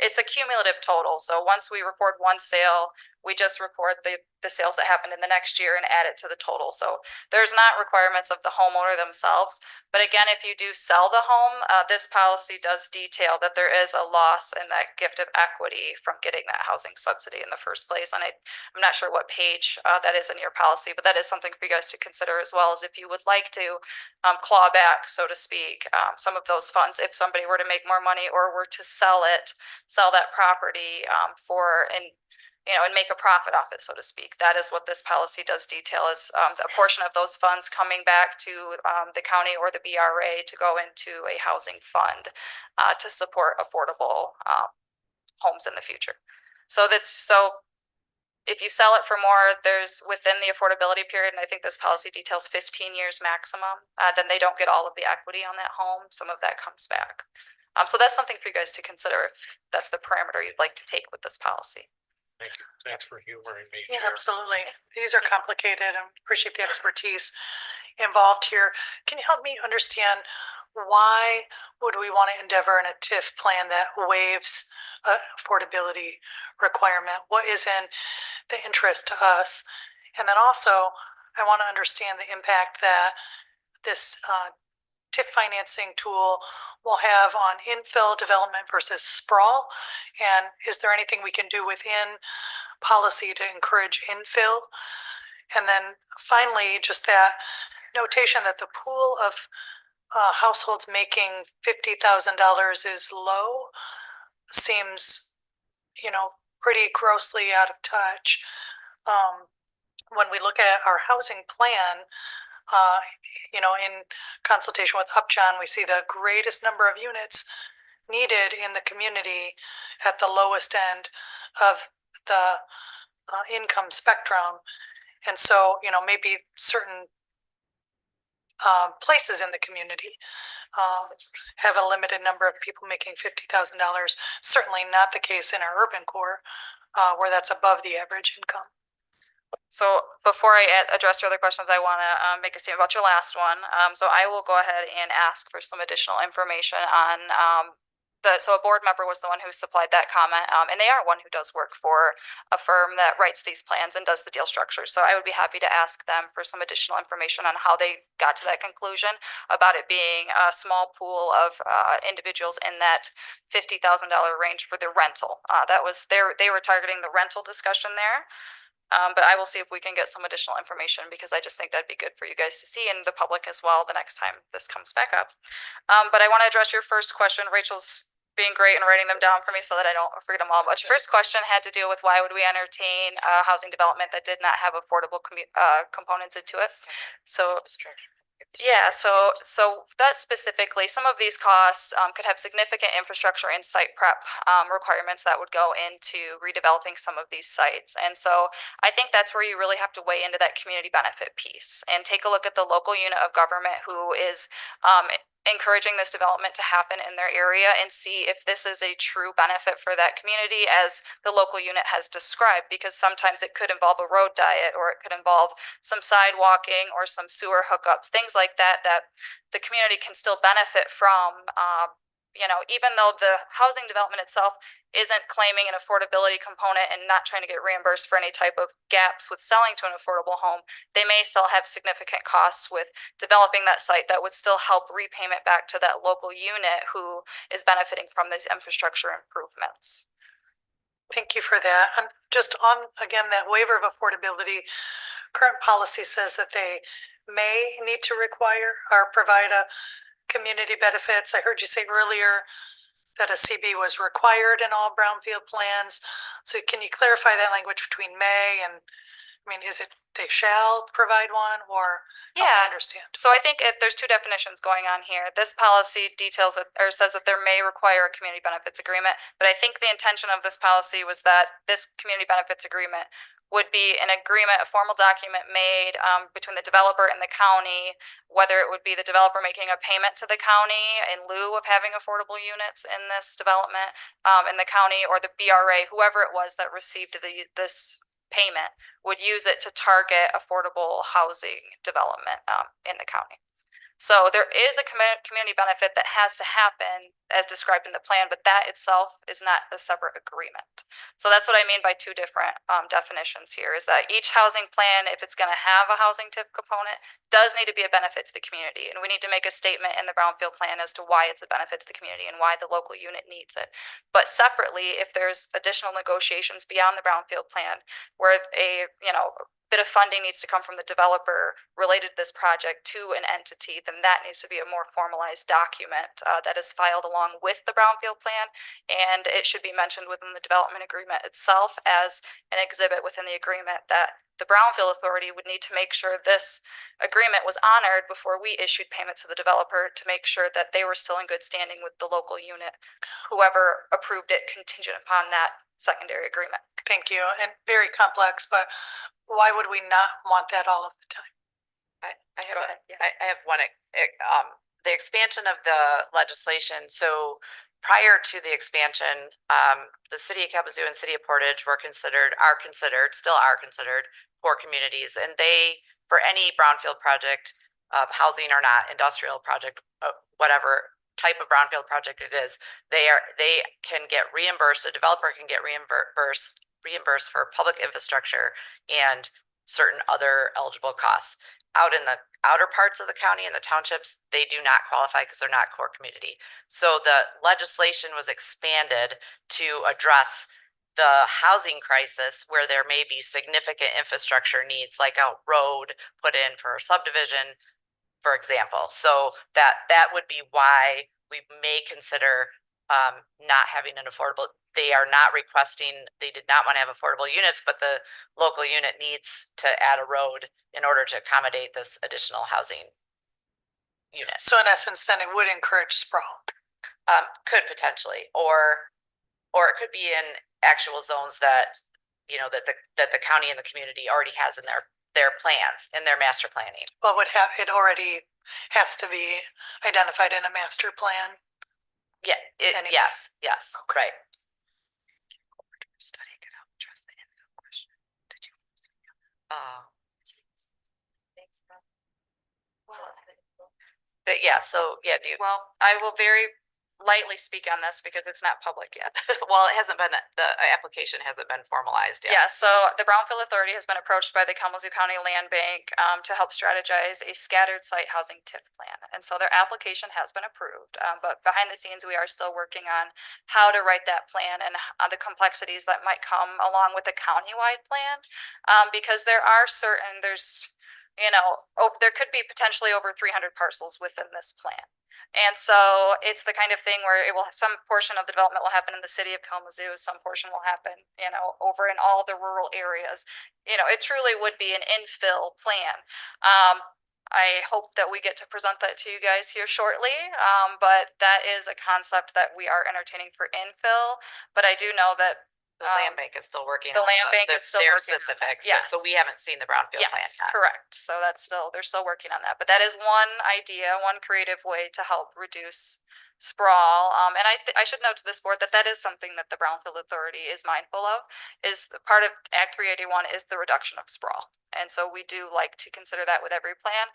S12: it's a cumulative total. So once we record one sale, we just record the sales that happened in the next year and add it to the total. So there's not requirements of the homeowner themselves. But again, if you do sell the home, this policy does detail that there is a loss in that gift of equity from getting that housing subsidy in the first place. And I'm not sure what page that is in your policy, but that is something for you guys to consider, as well as if you would like to claw back, so to speak, some of those funds if somebody were to make more money or were to sell that property and make a profit off it, so to speak. That is what this policy does detail, is a portion of those funds coming back to the county or the BRA to go into a housing fund to support affordable homes in the future. So if you sell it for more, there's within the affordability period, and I think this policy details 15 years maximum, then they don't get all of the equity on that home. Some of that comes back. So that's something for you guys to consider if that's the parameter you'd like to take with this policy.
S13: Thank you. Thanks for humoring me.
S3: Yeah,
S13: Chair.
S3: absolutely. These are complicated and appreciate the expertise involved here. Can you help me understand why would we want to endeavor in a TIF plan that waives affordability requirement? What is in the interest to us? And then also, I want to understand the impact that this TIF financing tool will have on infill development versus sprawl. And is there anything we can do within policy to encourage infill? And then finally, just that notation that the pool of households making $50,000 is low seems, pretty grossly out of touch. When we look at our housing plan, in consultation with Upjohn, we see the greatest number of units needed in the community at the lowest end of the income spectrum. And so, maybe certain places in the community have a limited number of people making $50,000. Certainly not the case in our urban core, where that's above the average income.
S12: So before I address your other questions, I want to make a statement about your last one. So I will go ahead and ask for some additional information on so a board member was the one who supplied that comment, and they are one who does work for a firm that writes these plans and does the deal structure. So I would be happy to ask them for some additional information on how they got to that conclusion about it being a small pool of individuals in that $50,000 range for the rental. They were targeting the rental discussion there. But I will see if we can get some additional information, because I just think that'd be good for you guys to see and the public as well the next time this comes back up. But I want to address your first question. Rachel's being great and writing them down for me so that I don't forget them all. But your first question had to do with why would we entertain a housing development that did not have affordable components into it. So yeah, so that specifically, some of these costs could have significant infrastructure and site prep requirements that would go into redeveloping some of these sites. And so I think that's where you really have to weigh into that community benefit piece and take a look at the local unit of government who is encouraging this development to happen in their area and see if this is a true benefit for that community as the local unit has described, because sometimes it could involve a road diet, or it could involve some sidewalking or some sewer hookups, things like that, that the community can still benefit from. You know, even though the housing development itself isn't claiming an affordability component and not trying to get reimbursed for any type of gaps with selling to an affordable home, they may still have significant costs with developing that site that would still help repayment back to that local unit who is benefiting from these infrastructure improvements.
S3: Thank you for that. And just on, again, that waiver of affordability, current policy says that they may need to require or provide a community benefits. I heard you say earlier that a CB was required in all brownfield plans. So can you clarify that language between may and, I mean, is it they shall provide one, or help me understand?
S12: So I think there's two definitions going on here. This policy details it, or says that there may require a community benefits agreement, but I think the intention of this policy was that this community benefits agreement would be an agreement, a formal document made between the developer and the county, whether it would be the developer making a payment to the county in lieu of having affordable units in this development in the county, or the BRA, whoever it was that received this payment, would use it to target affordable housing development in the county. So there is a community benefit that has to happen as described in the plan, but that itself is not a separate agreement. So that's what I mean by two different definitions here, is that each housing plan, if it's going to have a housing tip component, does need to be a benefit to the community. And we need to make a statement in the brownfield plan as to why it's a benefit to the community and why the local unit needs it. But separately, if there's additional negotiations beyond the brownfield plan where a, bit of funding needs to come from the developer related to this project to an entity, then that needs to be a more formalized document that is filed along with the brownfield plan, and it should be mentioned within the development agreement itself as an exhibit within the agreement that the brownfield authority would need to make sure this agreement was honored before we issued payment to the developer, to make sure that they were still in good standing with the local unit, whoever approved it contingent upon that secondary agreement.
S3: Thank you. And very complex, but why would we not want that all of the time?
S16: I have one, the expansion of the legislation. So prior to the expansion, the city of Kalamazoo and city of Portage are considered still are considered poor communities. And they, for any brownfield project, housing or not, industrial project, whatever type of brownfield project it is, they can get reimbursed. A developer can get reimbursed for public infrastructure and certain other eligible costs. Out in the outer parts of the county and the townships, they do not qualify because they're not core community. So the legislation was expanded to address the housing crisis where there may be significant infrastructure needs, like a road put in for a subdivision, for example. So that would be why we may consider not having an affordable. They are not requesting, they did not want to have affordable units, but the local unit needs to add a road in order to accommodate this additional housing unit.
S3: So in essence, then it would encourage sprawl.
S16: Could potentially, or it could be in actual zones that, that the county and the community already has in their plans, in their master planning.
S3: Well, it already has to be identified in a master plan.
S16: Yeah, yes, okay. Right. Study could help address the infill question. Did you? Do you?
S12: Well, I will very lightly speak on this because it's not public yet.
S16: Well, it hasn't been, the application hasn't been formalized yet.
S12: Yeah, so the Brownfield Authority has been approached by the Kalamazoo County Land Bank to help strategize a scattered site housing TIF plan. And so their application has been approved, but behind the scenes, we are still working on how to write that plan and the complexities that might come along with a countywide plan, because there are certain, there could be potentially over 300 parcels within this plan. And so it's the kind of thing where some portion of the development will happen in the city of Kalamazoo, some portion will happen, over in all the rural areas. It truly would be an infill plan. I hope that we get to present that to you guys here shortly, but that is a concept that we are entertaining for infill. But I do know that
S16: The land bank is still working.
S12: the
S16: on
S12: land bank
S16: the-
S12: is still
S16: their
S12: working on that.
S16: specifics.
S12: Yes.
S16: So we haven't seen the brownfield plan
S12: Yes,
S16: yet.
S12: correct. So that's still, they're still working on that, but that is one idea, one creative way to help reduce sprawl. And I should note to this board that that is something that the Brownfield Authority is mindful of, is part of Act 381 is the reduction of sprawl. And so we do like to consider that with every plan.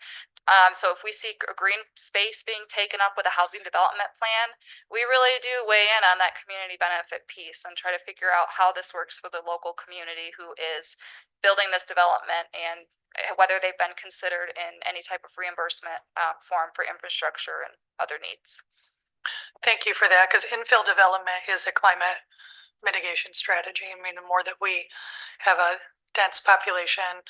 S12: So if we see a green space being taken up with a housing development plan, we really do weigh in on that community benefit piece and try to figure out how this works for the local community who is building this development and whether they've been considered in any type of reimbursement form for infrastructure and other needs.
S3: Thank you for that, because infill development is a climate mitigation strategy. I mean, the more that we have a dense population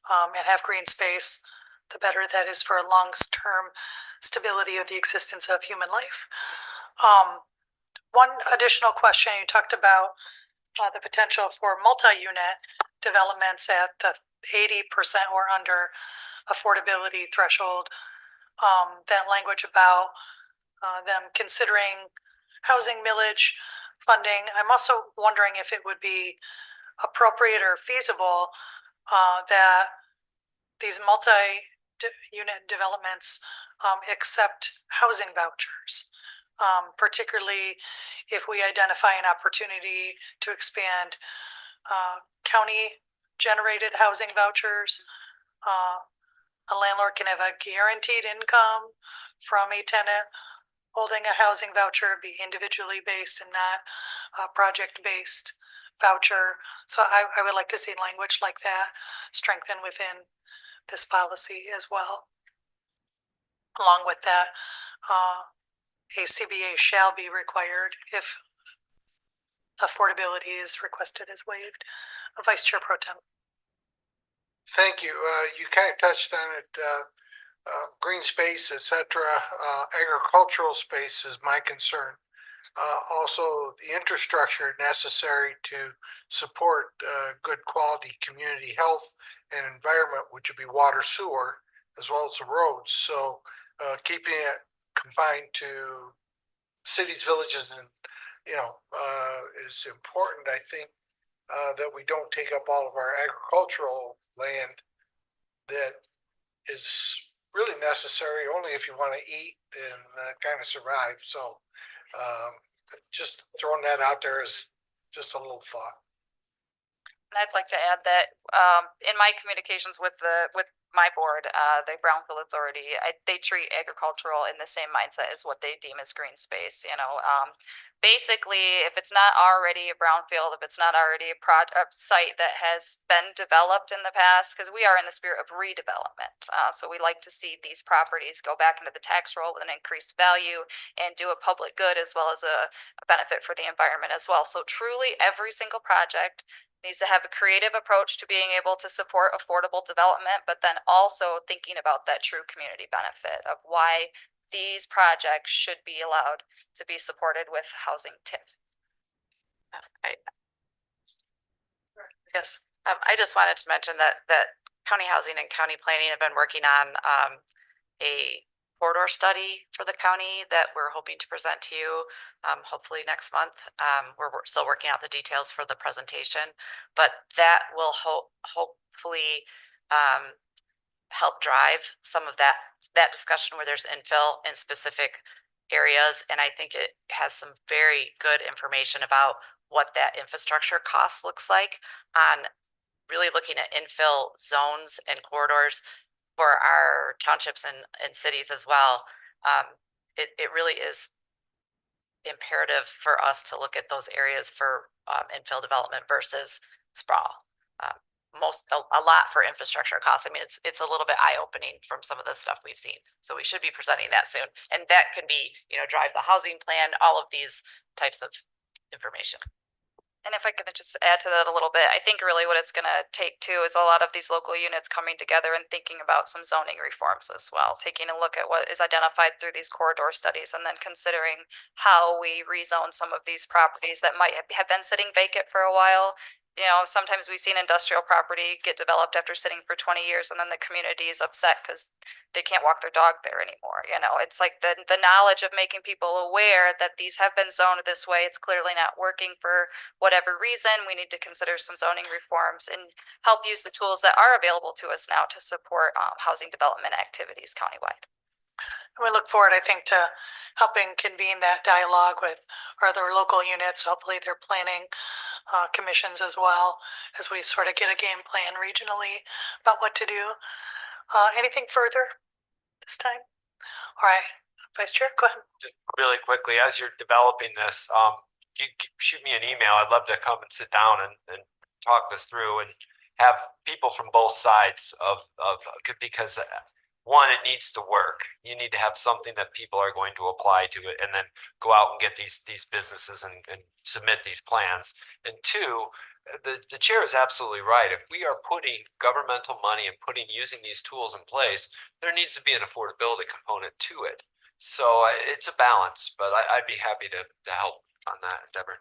S3: and have green space, the better that is for a long-term stability of the existence of human life. One additional question, you talked about the potential for multi-unit developments at the 80% or under affordability threshold. That language about them considering housing millage funding. I'm also wondering if it would be appropriate or feasible that these multi-unit developments accept housing vouchers. Particularly if we identify an opportunity to expand county-generated housing vouchers. A landlord can have a guaranteed income from a tenant holding a housing voucher, be individually based and not project-based voucher. So I would like to see language like that strengthened within this policy as well. Along with that, a CBA shall be required if affordability is requested as waived. Vice Chair Pro Tem.
S10: Thank you. You kind of touched on it. Green space, etc. Agricultural space is my concern. Also, the infrastructure necessary to support good quality community health and environment, which would be water, sewer, as well as the roads. So keeping it confined to cities, villages, and is important. I think that we don't take up all of our agricultural land that is really necessary only if you want to eat and kind of survive. So just throwing that out there is just a little thought.
S12: And I'd like to add that in my communications with my board, the Brownfield Authority, they treat agricultural in the same mindset as what they deem as green space. Basically, if it's not already a brownfield, if it's not already a site that has been developed in the past, because we are in the spirit of redevelopment. So we like to see these properties go back into the tax roll with an increased value and do a public good as well as a benefit for the environment as well. So truly every single project needs to have a creative approach to being able to support affordable development, but then also thinking about that true community benefit of why these projects should be allowed to be supported with housing TIF.
S3: Yes.
S16: I just wanted to mention that county housing and county planning have been working on a corridor study for the county that we're hoping to present to you hopefully next month. We're still working out the details for the presentation, but that will hopefully help drive some of that discussion where there's infill in specific areas. And I think it has some very good information about what that infrastructure cost looks like on really looking at infill zones and corridors for our townships and cities as well. It really is imperative for us to look at those areas for infill development versus sprawl. A lot for infrastructure costs. I mean, it's a little bit eye-opening from some of the stuff we've seen. So we should be presenting that soon. And that can be, drive the housing plan, all of these types of information.
S12: And if I could just add to that a little bit, I think really what it's going to take too is a lot of these local units coming together and thinking about some zoning reforms as well, taking a look at what is identified through these corridor studies and then considering how we rezone some of these properties that might have been sitting vacant for a while
S17: You know, sometimes we see an industrial property get developed after sitting for 20 years and then the community is upset because they can't walk their dog there anymore. You know, it's like the knowledge of making people aware that these have been zoned this way. It's clearly not working for whatever reason. We need to consider some zoning reforms and help use the tools that are available to us now to support housing development activities countywide.
S3: And we look forward, I think, to helping convene that dialogue with our other local units. Hopefully they're planning commissions as well, as we sort of get a game plan regionally about what to do. Anything further this time? All right, Vice Chair, go ahead.
S9: Really quickly, as you're developing this, you shoot me an email. I'd love to come and sit down and talk this through and have people from both sides of because one, it needs to work. You need to have something that people are going to apply to it and then go out and get these businesses and submit these plans. And two, the chair is absolutely right. If we are putting governmental money and using these tools in place, there needs to be an affordability component to it. So it's a balance, but I'd be happy to help on that endeavor.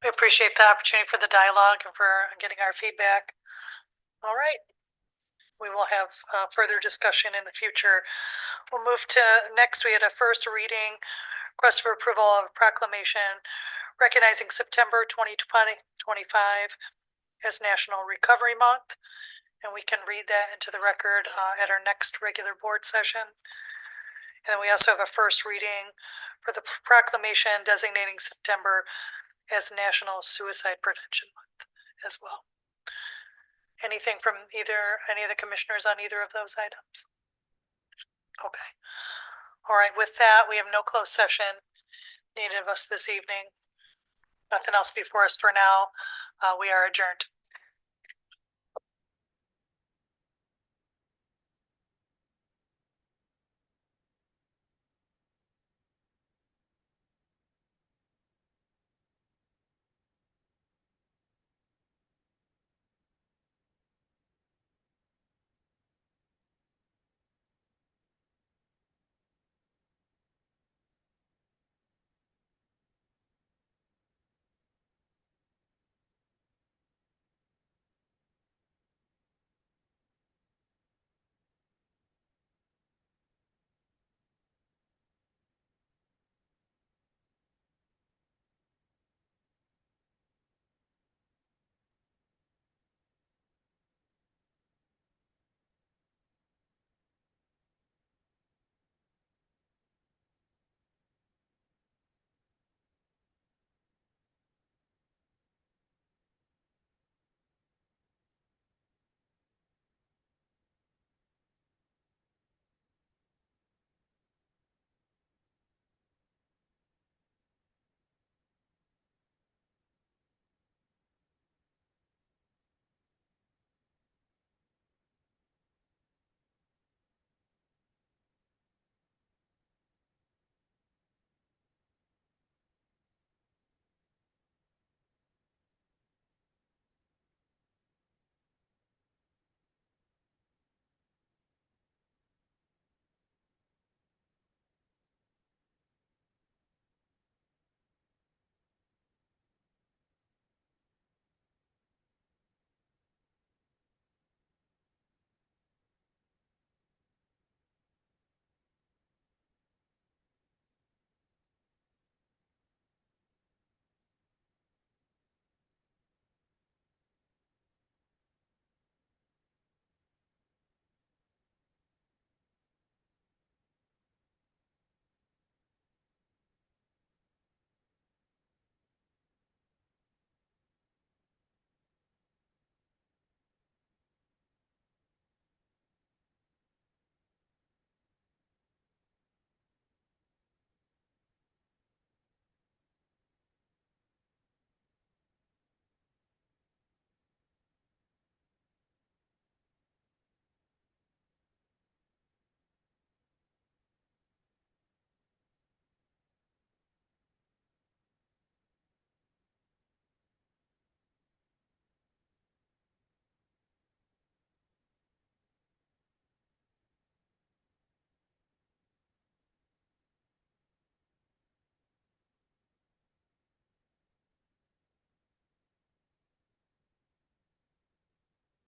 S3: We appreciate the opportunity for the dialogue and for getting our feedback. All right. We will have further discussion in the future. We'll move to next. We had a first reading request for approval of proclamation recognizing September 2025 as National Recovery Month. And we can read that into the record at our next regular board session. And then we also have a first reading for the proclamation designating September as National Suicide Prevention Month as well. Anything from any of the commissioners on either of those items? Okay. All right, with that, we have no closed session needed of us this evening. Nothing else before us for now. We are adjourned.